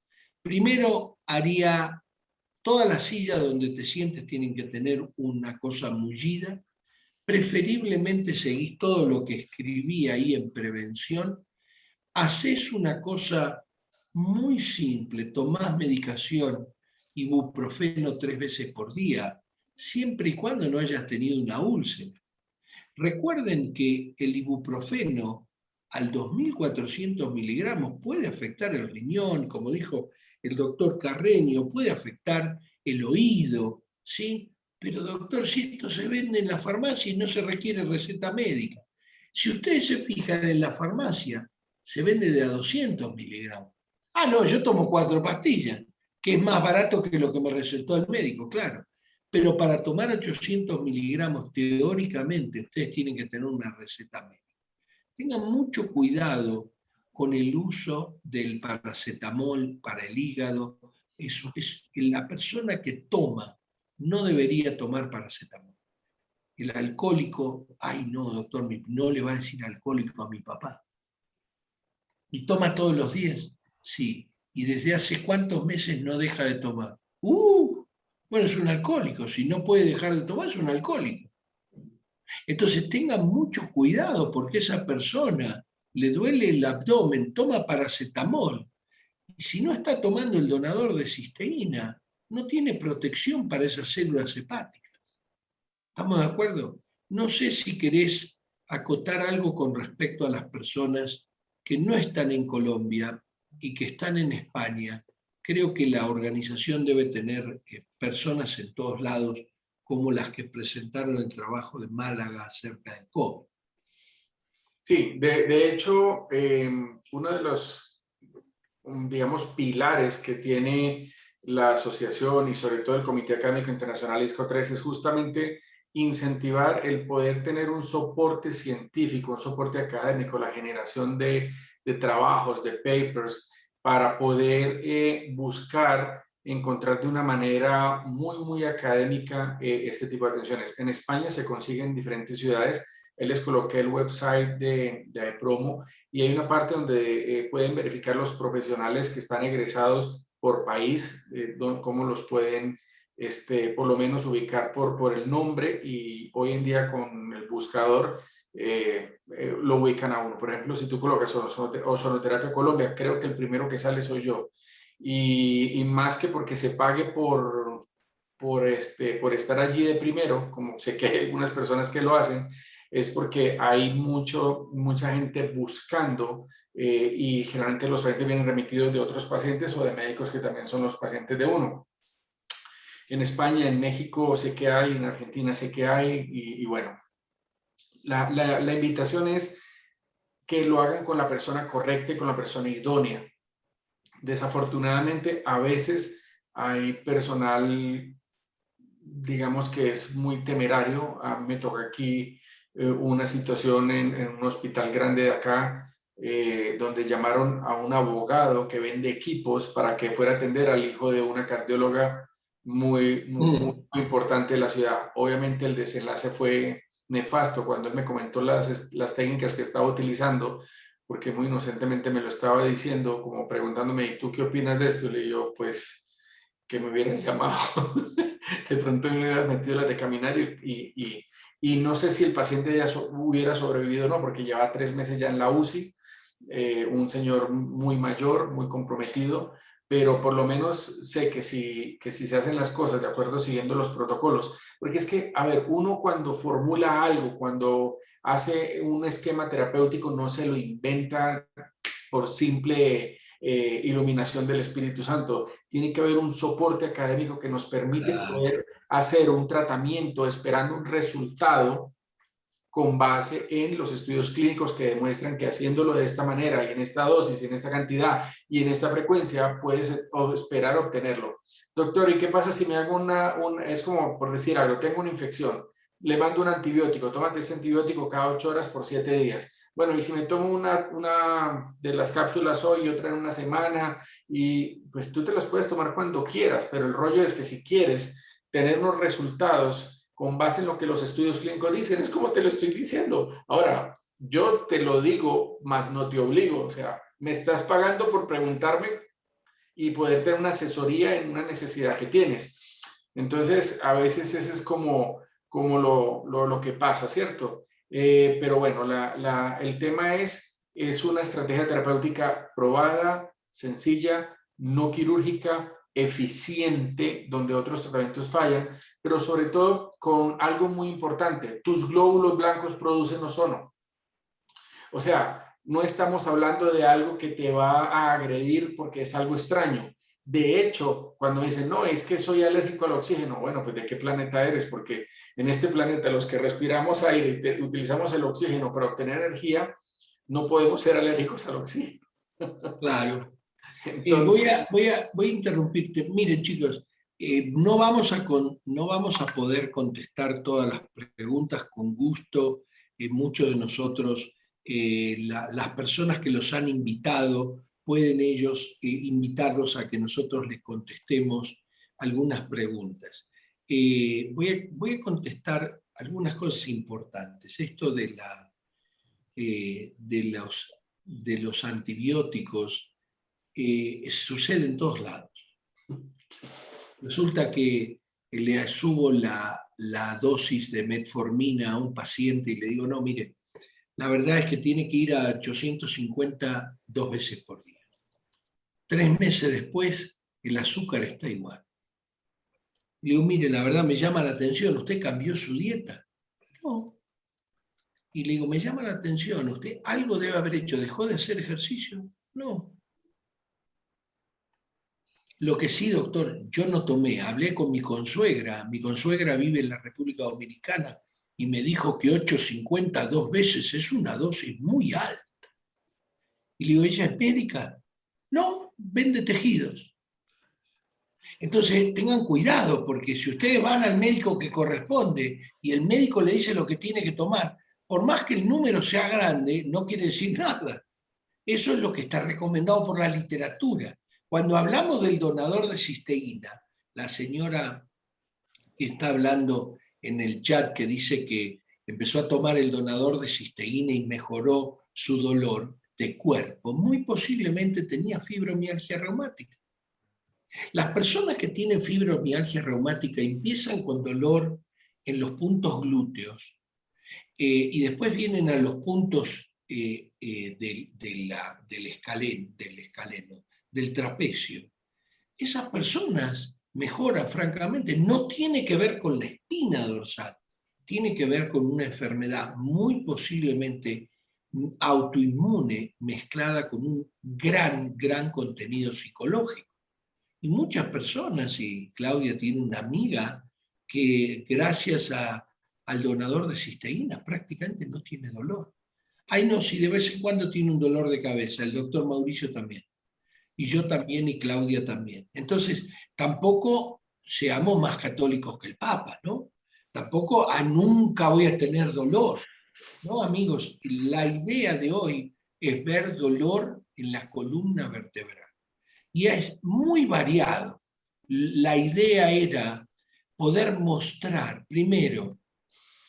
Primero haría todas las sillas donde te sientes tienen que tener una cosa mullida. Preferiblemente seguís todo lo que escribí ahí en prevención. Hacés una cosa muy simple, tomás medicación, ibuprofeno 3 veces por día, siempre y cuando no hayas tenido una úlcera. Recuerden que el ibuprofeno al 2.400 miligramos puede afectar el riñón, como dijo el doctor Carreño, puede afectar el oído, ¿sí? Pero doctor, si esto se vende en la farmacia y no se requiere receta médica. Si ustedes se fijan en la farmacia, se vende de a 200 miligramos. Ah, no, yo tomo 4 pastillas, que es más barato que lo que me recetó el médico, claro. Pero para tomar 800 miligramos, teóricamente, ustedes tienen que tener una receta médica. Tengan mucho cuidado con el uso del paracetamol para el hígado. Eso es, la persona que toma no debería tomar paracetamol. El alcohólico, ay no, doctor, no le va a decir alcohólico a mi papá. ¿Y toma todos los días? Sí. ¿Y desde hace cuántos meses no deja de tomar? Bueno, es un alcohólico. Si no puede dejar de tomar, es un alcohólico. Entonces tengan mucho cuidado porque esa persona le duele el abdomen, toma paracetamol. Y si no está tomando el donador de cisteína, no tiene protección para esas células hepáticas. ¿Estamos de acuerdo? No sé si querés acotar algo con respecto a las personas que no están en Colombia y que están en España. Creo que la organización debe tener personas en todos lados como las que presentaron el trabajo de Málaga acerca del COVID. Sí, de hecho, uno de los, digamos, pilares que tiene la asociación y sobre todo el Comité Académico Internacional ISCO3 es justamente incentivar el poder tener un soporte científico, un soporte académico, la generación de trabajos, de papers, para poder buscar encontrar de una manera muy académica este tipo de atenciones. En España se consigue en diferentes ciudades. Les coloqué el website de AEPROMO y hay una parte donde pueden verificar los profesionales que están egresados por país, cómo los pueden por lo menos ubicar por el nombre, y hoy en día con el buscador lo ubican a uno. Por ejemplo, si tú colocas Ozonoterapia Colombia, creo que el primero que sale soy yo. Y más que porque se pague por estar allí de primero, como sé que hay algunas personas que lo hacen, es porque hay mucha gente buscando y generalmente los pacientes vienen remitidos de otros pacientes o de médicos que también son los pacientes de uno. En España, en México sé que hay, en Argentina sé que hay y bueno, la invitación es que lo hagan con la persona correcta y con la persona idónea. Desafortunadamente, a veces hay personal, digamos, que es muy temerario. A mí me toca aquí una situación en un hospital grande de acá, donde llamaron a un abogado que vende equipos para que fuera a atender al hijo de una cardióloga muy importante de la ciudad. Obviamente el desenlace fue nefasto cuando él me comentó las técnicas que estaba utilizando, porque muy inocentemente me lo estaba diciendo, como preguntándome, ¿y tú qué opinas de esto? Y le digo, pues que me hubieras llamado. De pronto me hubieras metido las de caminar y no sé si el paciente ya hubiera sobrevivido o no, porque lleva 3 meses ya en la UCI, un señor muy mayor, muy comprometido, pero por lo menos sé que si se hacen las cosas de acuerdo siguiendo los protocolos, porque es que, a ver, uno cuando formula algo, cuando hace un esquema terapéutico, no se lo inventa por simple iluminación del Espíritu Santo. Tiene que haber un soporte académico que nos permite poder hacer un tratamiento esperando un resultado con base en los estudios clínicos que demuestran que haciéndolo de esta manera y en esta dosis, en esta cantidad y en esta frecuencia puedes esperar obtenerlo. Doctor, ¿y qué pasa si me hago es como por decir algo, tengo una infección, le mando un antibiótico, tómate ese antibiótico cada 8 horas por 7 días? Bueno, y si me tomo una de las cápsulas hoy y otra en una semana, y pues tú te las puedes tomar cuando quieras, pero el rollo es que si quieres tener unos resultados con base en lo que los estudios clínicos dicen, es como te lo estoy diciendo. Ahora, yo te lo digo, más no te obligo, o sea, me estás pagando por preguntarme y poder tener una asesoría en una necesidad que tienes. Entonces, a veces ese es como lo que pasa, ¿cierto? Pero bueno, el tema es una estrategia terapéutica probada, sencilla, no quirúrgica, eficiente, donde otros tratamientos fallan, pero sobre todo con algo muy importante, tus glóbulos blancos producen ozono. O sea, no estamos hablando de algo que te va a agredir porque es algo extraño. De hecho, cuando dicen, no, es que soy alérgico al oxígeno, bueno, pues ¿de qué planeta eres? Porque en este planeta los que respiramos aire y utilizamos el oxígeno para obtener energía, no podemos ser alérgicos al oxígeno. Claro. Entonces, Voy a interrumpirte. Miren, chicos, no vamos a poder contestar todas las preguntas con gusto. Muchos de nosotros, las personas que los han invitado, pueden ellos invitarlos a que nosotros les contestemos algunas preguntas. Voy a contestar algunas cosas importantes. Esto de los antibióticos sucede en todos lados. Resulta que le subo la dosis de metformina a un paciente y le digo, no, mire, la verdad es que tiene que ir a 850 2 veces por día. 3 meses después, el azúcar está igual. Le digo, mire, la verdad me llama la atención, ¿usted cambió su dieta? No. Y le digo, me llama la atención, ¿usted algo debe haber hecho? ¿Dejó de hacer ejercicio? No. Lo que sí, doctor, yo no tomé, hablé con mi consuegra vive en la República Dominicana y me dijo que 850 2 veces es una dosis muy alta. Y le digo, ¿ella es médica? No, vende tejidos. Entonces tengan cuidado, porque si ustedes van al médico que corresponde y el médico le dice lo que tiene que tomar, por más que el número sea grande, no quiere decir nada. Eso es lo que está recomendado por la literatura. Cuando hablamos del donador de cisteína, la señora que está hablando en el chat que dice que empezó a tomar el donador de cisteína y mejoró su dolor de cuerpo, muy posiblemente tenía fibromialgia reumática. Las personas que tienen fibromialgia reumática empiezan con dolor en los puntos glúteos y después vienen a los puntos del escaleno, del trapecio. Esas personas mejoran, francamente. No tiene que ver con la espina dorsal, tiene que ver con una enfermedad muy posiblemente autoinmune mezclada con un gran contenido psicológico. Y muchas personas, y Claudia tiene una amiga que gracias al donador de cisteína prácticamente no tiene dolor. Ay, no, si de vez en cuando tiene un dolor de cabeza, el doctor Mauricio también. Y yo también, y Claudia también. Entonces, tampoco seamos más católicos que el Papa, ¿no? Tampoco nunca voy a tener dolor. No, amigos, la idea de hoy es ver dolor en la columna vertebral. Y es muy variado. La idea era poder mostrar, primero,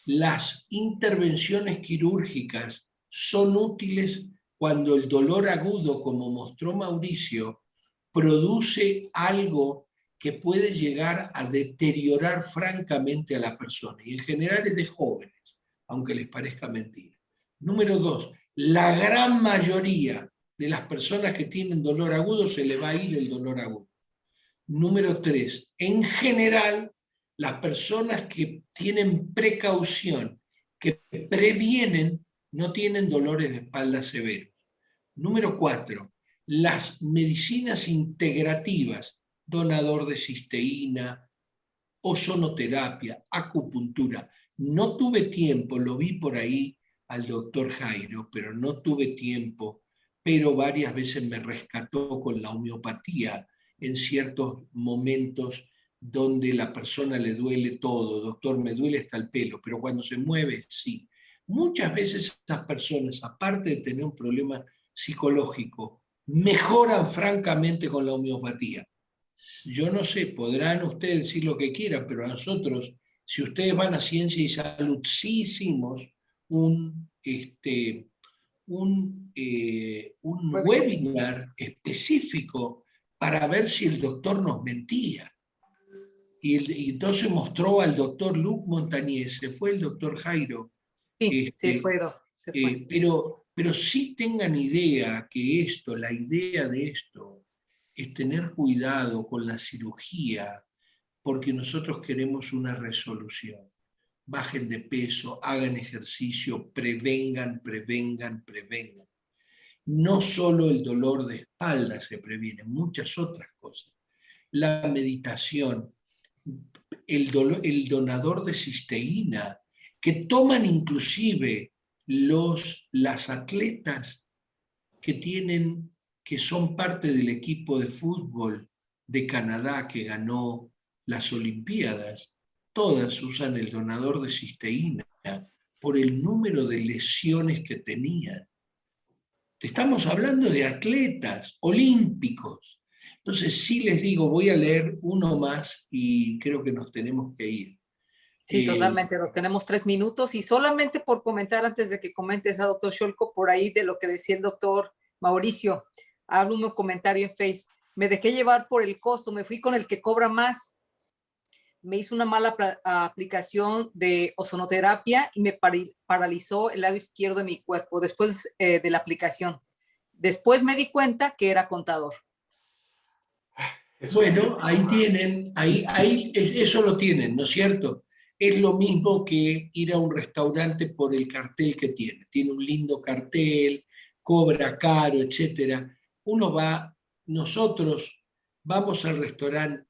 las intervenciones quirúrgicas son útiles cuando el dolor agudo, como mostró Mauricio, produce algo que puede llegar a deteriorar francamente a la persona, y en general es de jóvenes, aunque les parezca mentira. Número 2, la gran mayoría de las personas que tienen dolor agudo se le va a ir el dolor agudo. Número 3, en general, las personas que tienen precaución, que previenen, no tienen dolores de espalda severos. Número 4, las medicinas integrativas, donador de cisteína, ozonoterapia, acupuntura. No tuve tiempo, lo vi por ahí al doctor Jairo, pero no tuve tiempo, pero varias veces me rescató con la homeopatía en ciertos momentos donde la persona le duele todo. Doctor, me duele hasta el pelo, pero cuando se mueve, sí. Muchas veces esas personas, aparte de tener un problema psicológico, mejoran francamente con la homeopatía. Yo no sé, podrán ustedes decir lo que quieran, pero a nosotros, si ustedes van a Ciencia y Salud, sí hicimos un webinar específico para ver si el doctor nos mentía. Y entonces mostró al doctor Luc Montagnier, se fue el doctor Jairo. Sí, se fue. Pero sí tengan idea que esto, la idea de esto, es tener cuidado con la cirugía, porque nosotros queremos una resolución. Bajen de peso, hagan ejercicio, prevengan. No solo el dolor de espalda se previene, muchas otras cosas. La meditación, el donador de cisteína, que toman inclusive las atletas que son parte del equipo de fútbol de Canadá que ganó las Olimpiadas, todas usan el donador de cisteína por el número de lesiones que tenían. Estamos hablando de atletas olímpicos. Entonces sí les digo, voy a leer uno más y creo que nos tenemos que ir. Sí, totalmente. Tenemos 3 minutos y solamente por comentar antes de que comentes a doctor Scholko por ahí de lo que decía el doctor Mauricio, hablo un comentario en Face. Me dejé llevar por el costo, me fui con el que cobra más. Me hizo una mala aplicación de ozonoterapia y me paralizó el lado izquierdo de mi cuerpo después de la aplicación. Después me di cuenta que era contador. Bueno, ahí tienen, eso lo tienen, ¿no es cierto? Es lo mismo que ir a un restaurante por el cartel que tiene. Tiene un lindo cartel, cobra caro, etc. Nosotros vamos al restaurante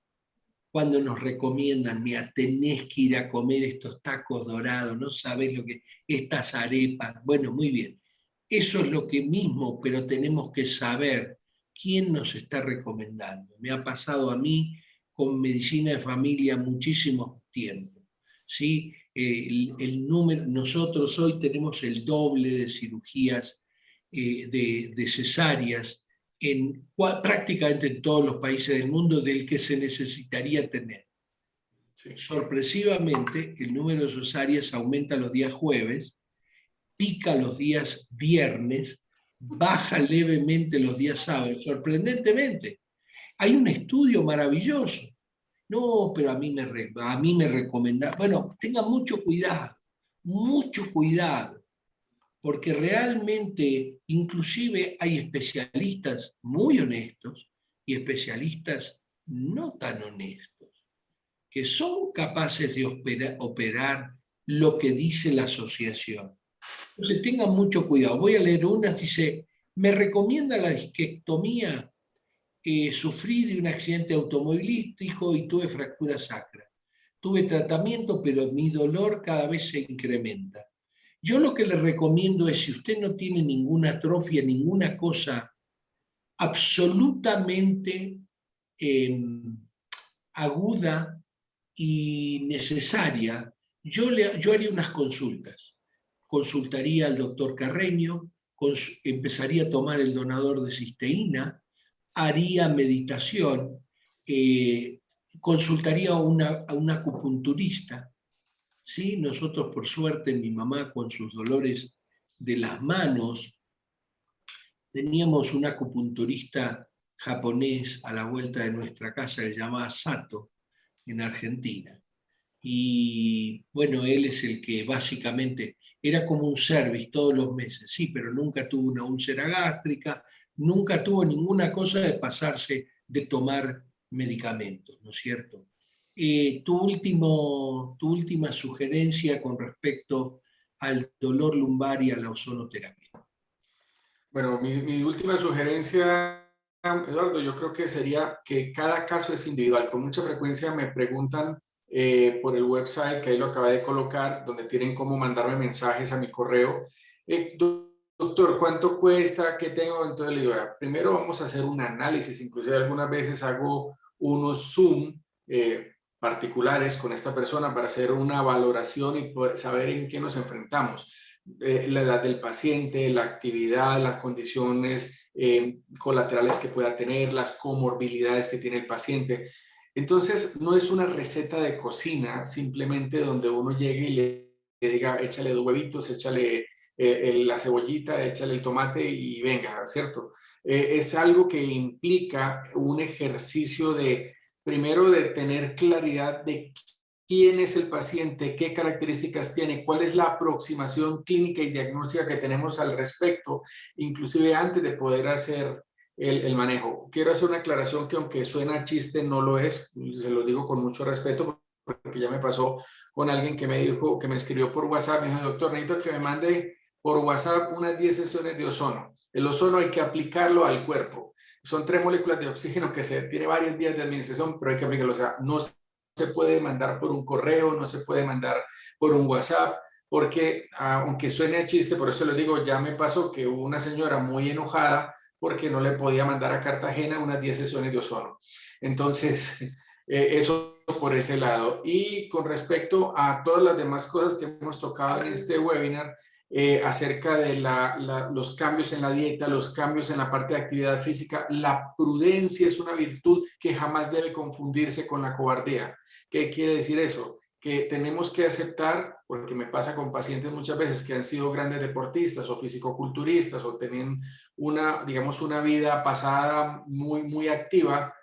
cuando nos recomiendan, mira, tenés que ir a comer estos tacos dorados, no sabés lo que, estas arepas. Bueno, muy bien. Eso es lo que mismo, pero tenemos que saber quién nos está recomendando. Me ha pasado a mí con medicina de familia muchísimo tiempo. ¿Sí? Nosotros hoy tenemos el doble de cirugías de cesáreas prácticamente en todos los países del mundo del que se necesitaría tener. Sí. Sorpresivamente, el número de cesáreas aumenta los días jueves, pica los días viernes, baja levemente los días sábados, sorprendentemente. Hay un estudio maravilloso. No, pero a mí me recomendaron. Bueno, tengan mucho cuidado, porque realmente inclusive hay especialistas muy honestos y especialistas no tan honestos, que son capaces de operar lo que dice la asociación. Entonces tengan mucho cuidado. Voy a leer una, dice, me recomienda la disquectomía, sufrí de un accidente automovilístico y tuve fractura sacra. Tuve tratamiento, pero mi dolor cada vez se incrementa. Yo lo que le recomiendo es, si usted no tiene ninguna atrofia, ninguna cosa absolutamente aguda y necesaria, yo haría unas consultas. Consultaría al doctor Carreño, empezaría a tomar el donador de cisteína, haría meditación, consultaría a un acupunturista. ¿Sí? Nosotros, por suerte, mi mamá con sus dolores de las manos, teníamos un acupunturista japonés a la vuelta de nuestra casa, se llama Sato, en Argentina. Y bueno, él es el que básicamente era como un service todos los meses, sí, pero nunca tuvo una úlcera gástrica, nunca tuvo ninguna cosa de pasarse de tomar medicamentos, ¿no es cierto? Tu última sugerencia con respecto al dolor lumbar y a la ozonoterapia. Bueno, mi última sugerencia, Eduardo, yo creo que sería que cada caso es individual. Con mucha frecuencia me preguntan por el website, que ahí lo acabé de colocar, donde tienen cómo mandarme mensajes a mi correo. Doctor, ¿cuánto cuesta? ¿Qué tengo? Entonces le digo, primero vamos a hacer un análisis. Inclusive algunas veces hago unos Zoom particulares con esta persona para hacer una valoración y poder saber en qué nos enfrentamos. La edad del paciente, la actividad, las condiciones colaterales que pueda tener, las comorbilidades que tiene el paciente. Entonces, no es una receta de cocina simplemente donde uno llegue y le diga, échale 2 huevitos, échale la cebollita, échale el tomate y venga, ¿cierto? Es algo que implica un ejercicio de, primero, de tener claridad de quién es el paciente, qué características tiene, cuál es la aproximación clínica y diagnóstica que tenemos al respecto, inclusive antes de poder hacer el manejo. Quiero hacer una aclaración que aunque suena chiste, no lo es, se lo digo con mucho respeto, porque ya me pasó con alguien que me dijo, que me escribió por WhatsApp, me dijo, doctor, necesito que me mande por WhatsApp unas 10 sesiones de ozono. El ozono hay que aplicarlo al cuerpo. Son 3 moléculas de oxígeno que se tiene varios días de administración, pero hay que aplicarlo. O sea, no se puede mandar por un correo, no se puede mandar por un WhatsApp, porque aunque suene a chiste, por eso les digo, ya me pasó que hubo una señora muy enojada porque no le podía mandar a Cartagena unas 10 sesiones de ozono. Entonces, eso por ese lado. Y con respecto a todas las demás cosas que hemos tocado en este webinar, acerca de los cambios en la dieta, los cambios en la parte de actividad física, la prudencia es una virtud que jamás debe confundirse con la cobardía. ¿Qué quiere decir eso? Que tenemos que aceptar, porque me pasa con pacientes muchas veces que han sido grandes deportistas o fisicoculturistas o tienen digamos, una vida pasada muy activa,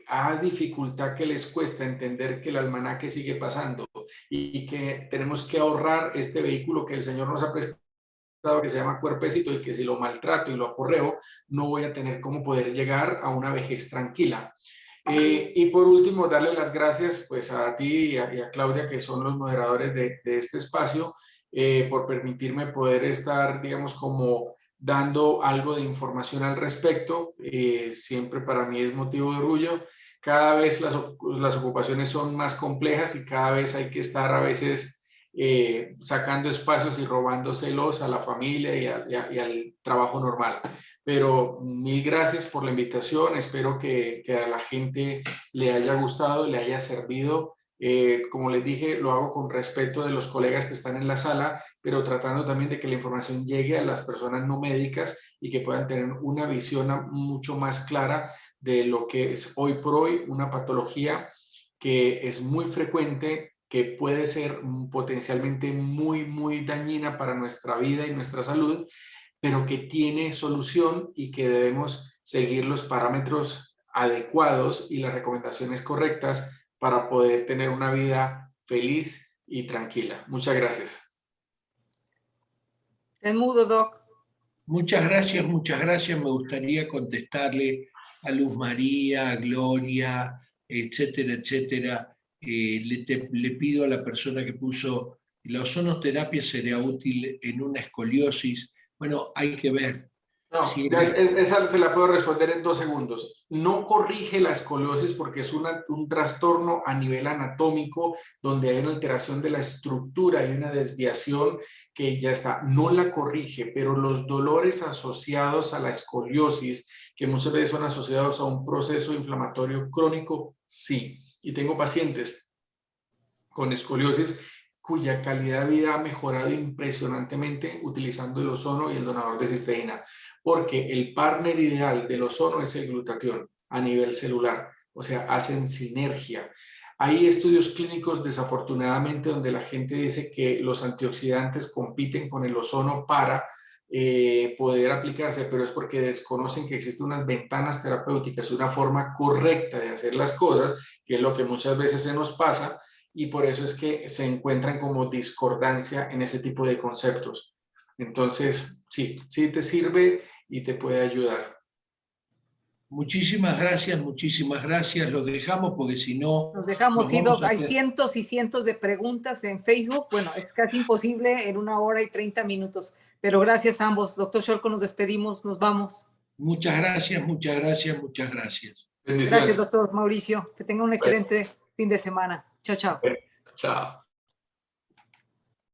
a dificultad que les cuesta entender que el almanaque sigue pasando y que tenemos que ahorrar este vehículo que el Señor nos ha prestado, que se llama cuerpecito, y que si lo maltrato y lo aporreo, no voy a tener cómo poder llegar a una vejez tranquila. Y por último, darle las gracias pues a ti y a Claudia, que son los moderadores de este espacio, por permitirme poder estar, digamos, como dando algo de información al respecto. Siempre para mí es motivo de orgullo. Cada vez las ocupaciones son más complejas y cada vez hay que estar a veces sacando espacios y robándoselos a la familia y al trabajo normal. Pero mil gracias por la invitación. Espero que a la gente le haya gustado, le haya servido. Como les dije, lo hago con respeto de los colegas que están en la sala, pero tratando también de que la información llegue a las personas no médicas y que puedan tener una visión mucho más clara de lo que es hoy por hoy una patología que es muy frecuente, que puede ser potencialmente muy dañina para nuestra vida y nuestra salud, pero que tiene solución y que debemos seguir los parámetros adecuados y las recomendaciones correctas para poder tener una vida feliz y tranquila. Muchas gracias. En mudo, Doc. Muchas gracias, muchas gracias. Me gustaría contestarle a Luz María, a Gloria, etcétera, etcétera. Le pido a la persona que puso, la ozonoterapia sería útil en una escoliosis. Bueno, hay que ver. No, si esa se la puedo responder en 2 segundos. No corrige la escoliosis porque es un trastorno a nivel anatómico donde hay una alteración de la estructura y una desviación que ya está. No la corrige, pero los dolores asociados a la escoliosis, que muchas veces son asociados a un proceso inflamatorio crónico, sí. Y tengo pacientes con escoliosis cuya calidad de vida ha mejorado impresionantemente utilizando el ozono y el donador de cisteína, porque el partner ideal del ozono es el glutatión a nivel celular, o sea, hacen sinergia. Hay estudios clínicos, desafortunadamente, donde la gente dice que los antioxidantes compiten con el ozono para poder aplicarse, pero es porque desconocen que existen unas ventanas terapéuticas, una forma correcta de hacer las cosas, que es lo que muchas veces se nos pasa, y por eso es que se encuentran como discordancia en ese tipo de conceptos. Entonces, sí te sirve y te puede ayudar. Muchísimas gracias. Los dejamos porque si no... Nos dejamos, sí, vamos Doc. a Hay hacer... cientos y cientos de preguntas en Facebook. Bueno, es casi imposible en 1 hora y 30 minutos. Pero gracias a ambos. Doctor Shorko, nos despedimos, nos vamos. Muchas gracias. Bendiciones. Gracias, doctor Mauricio. Que tenga un excelente fin de semana. Chao, chao. Chao.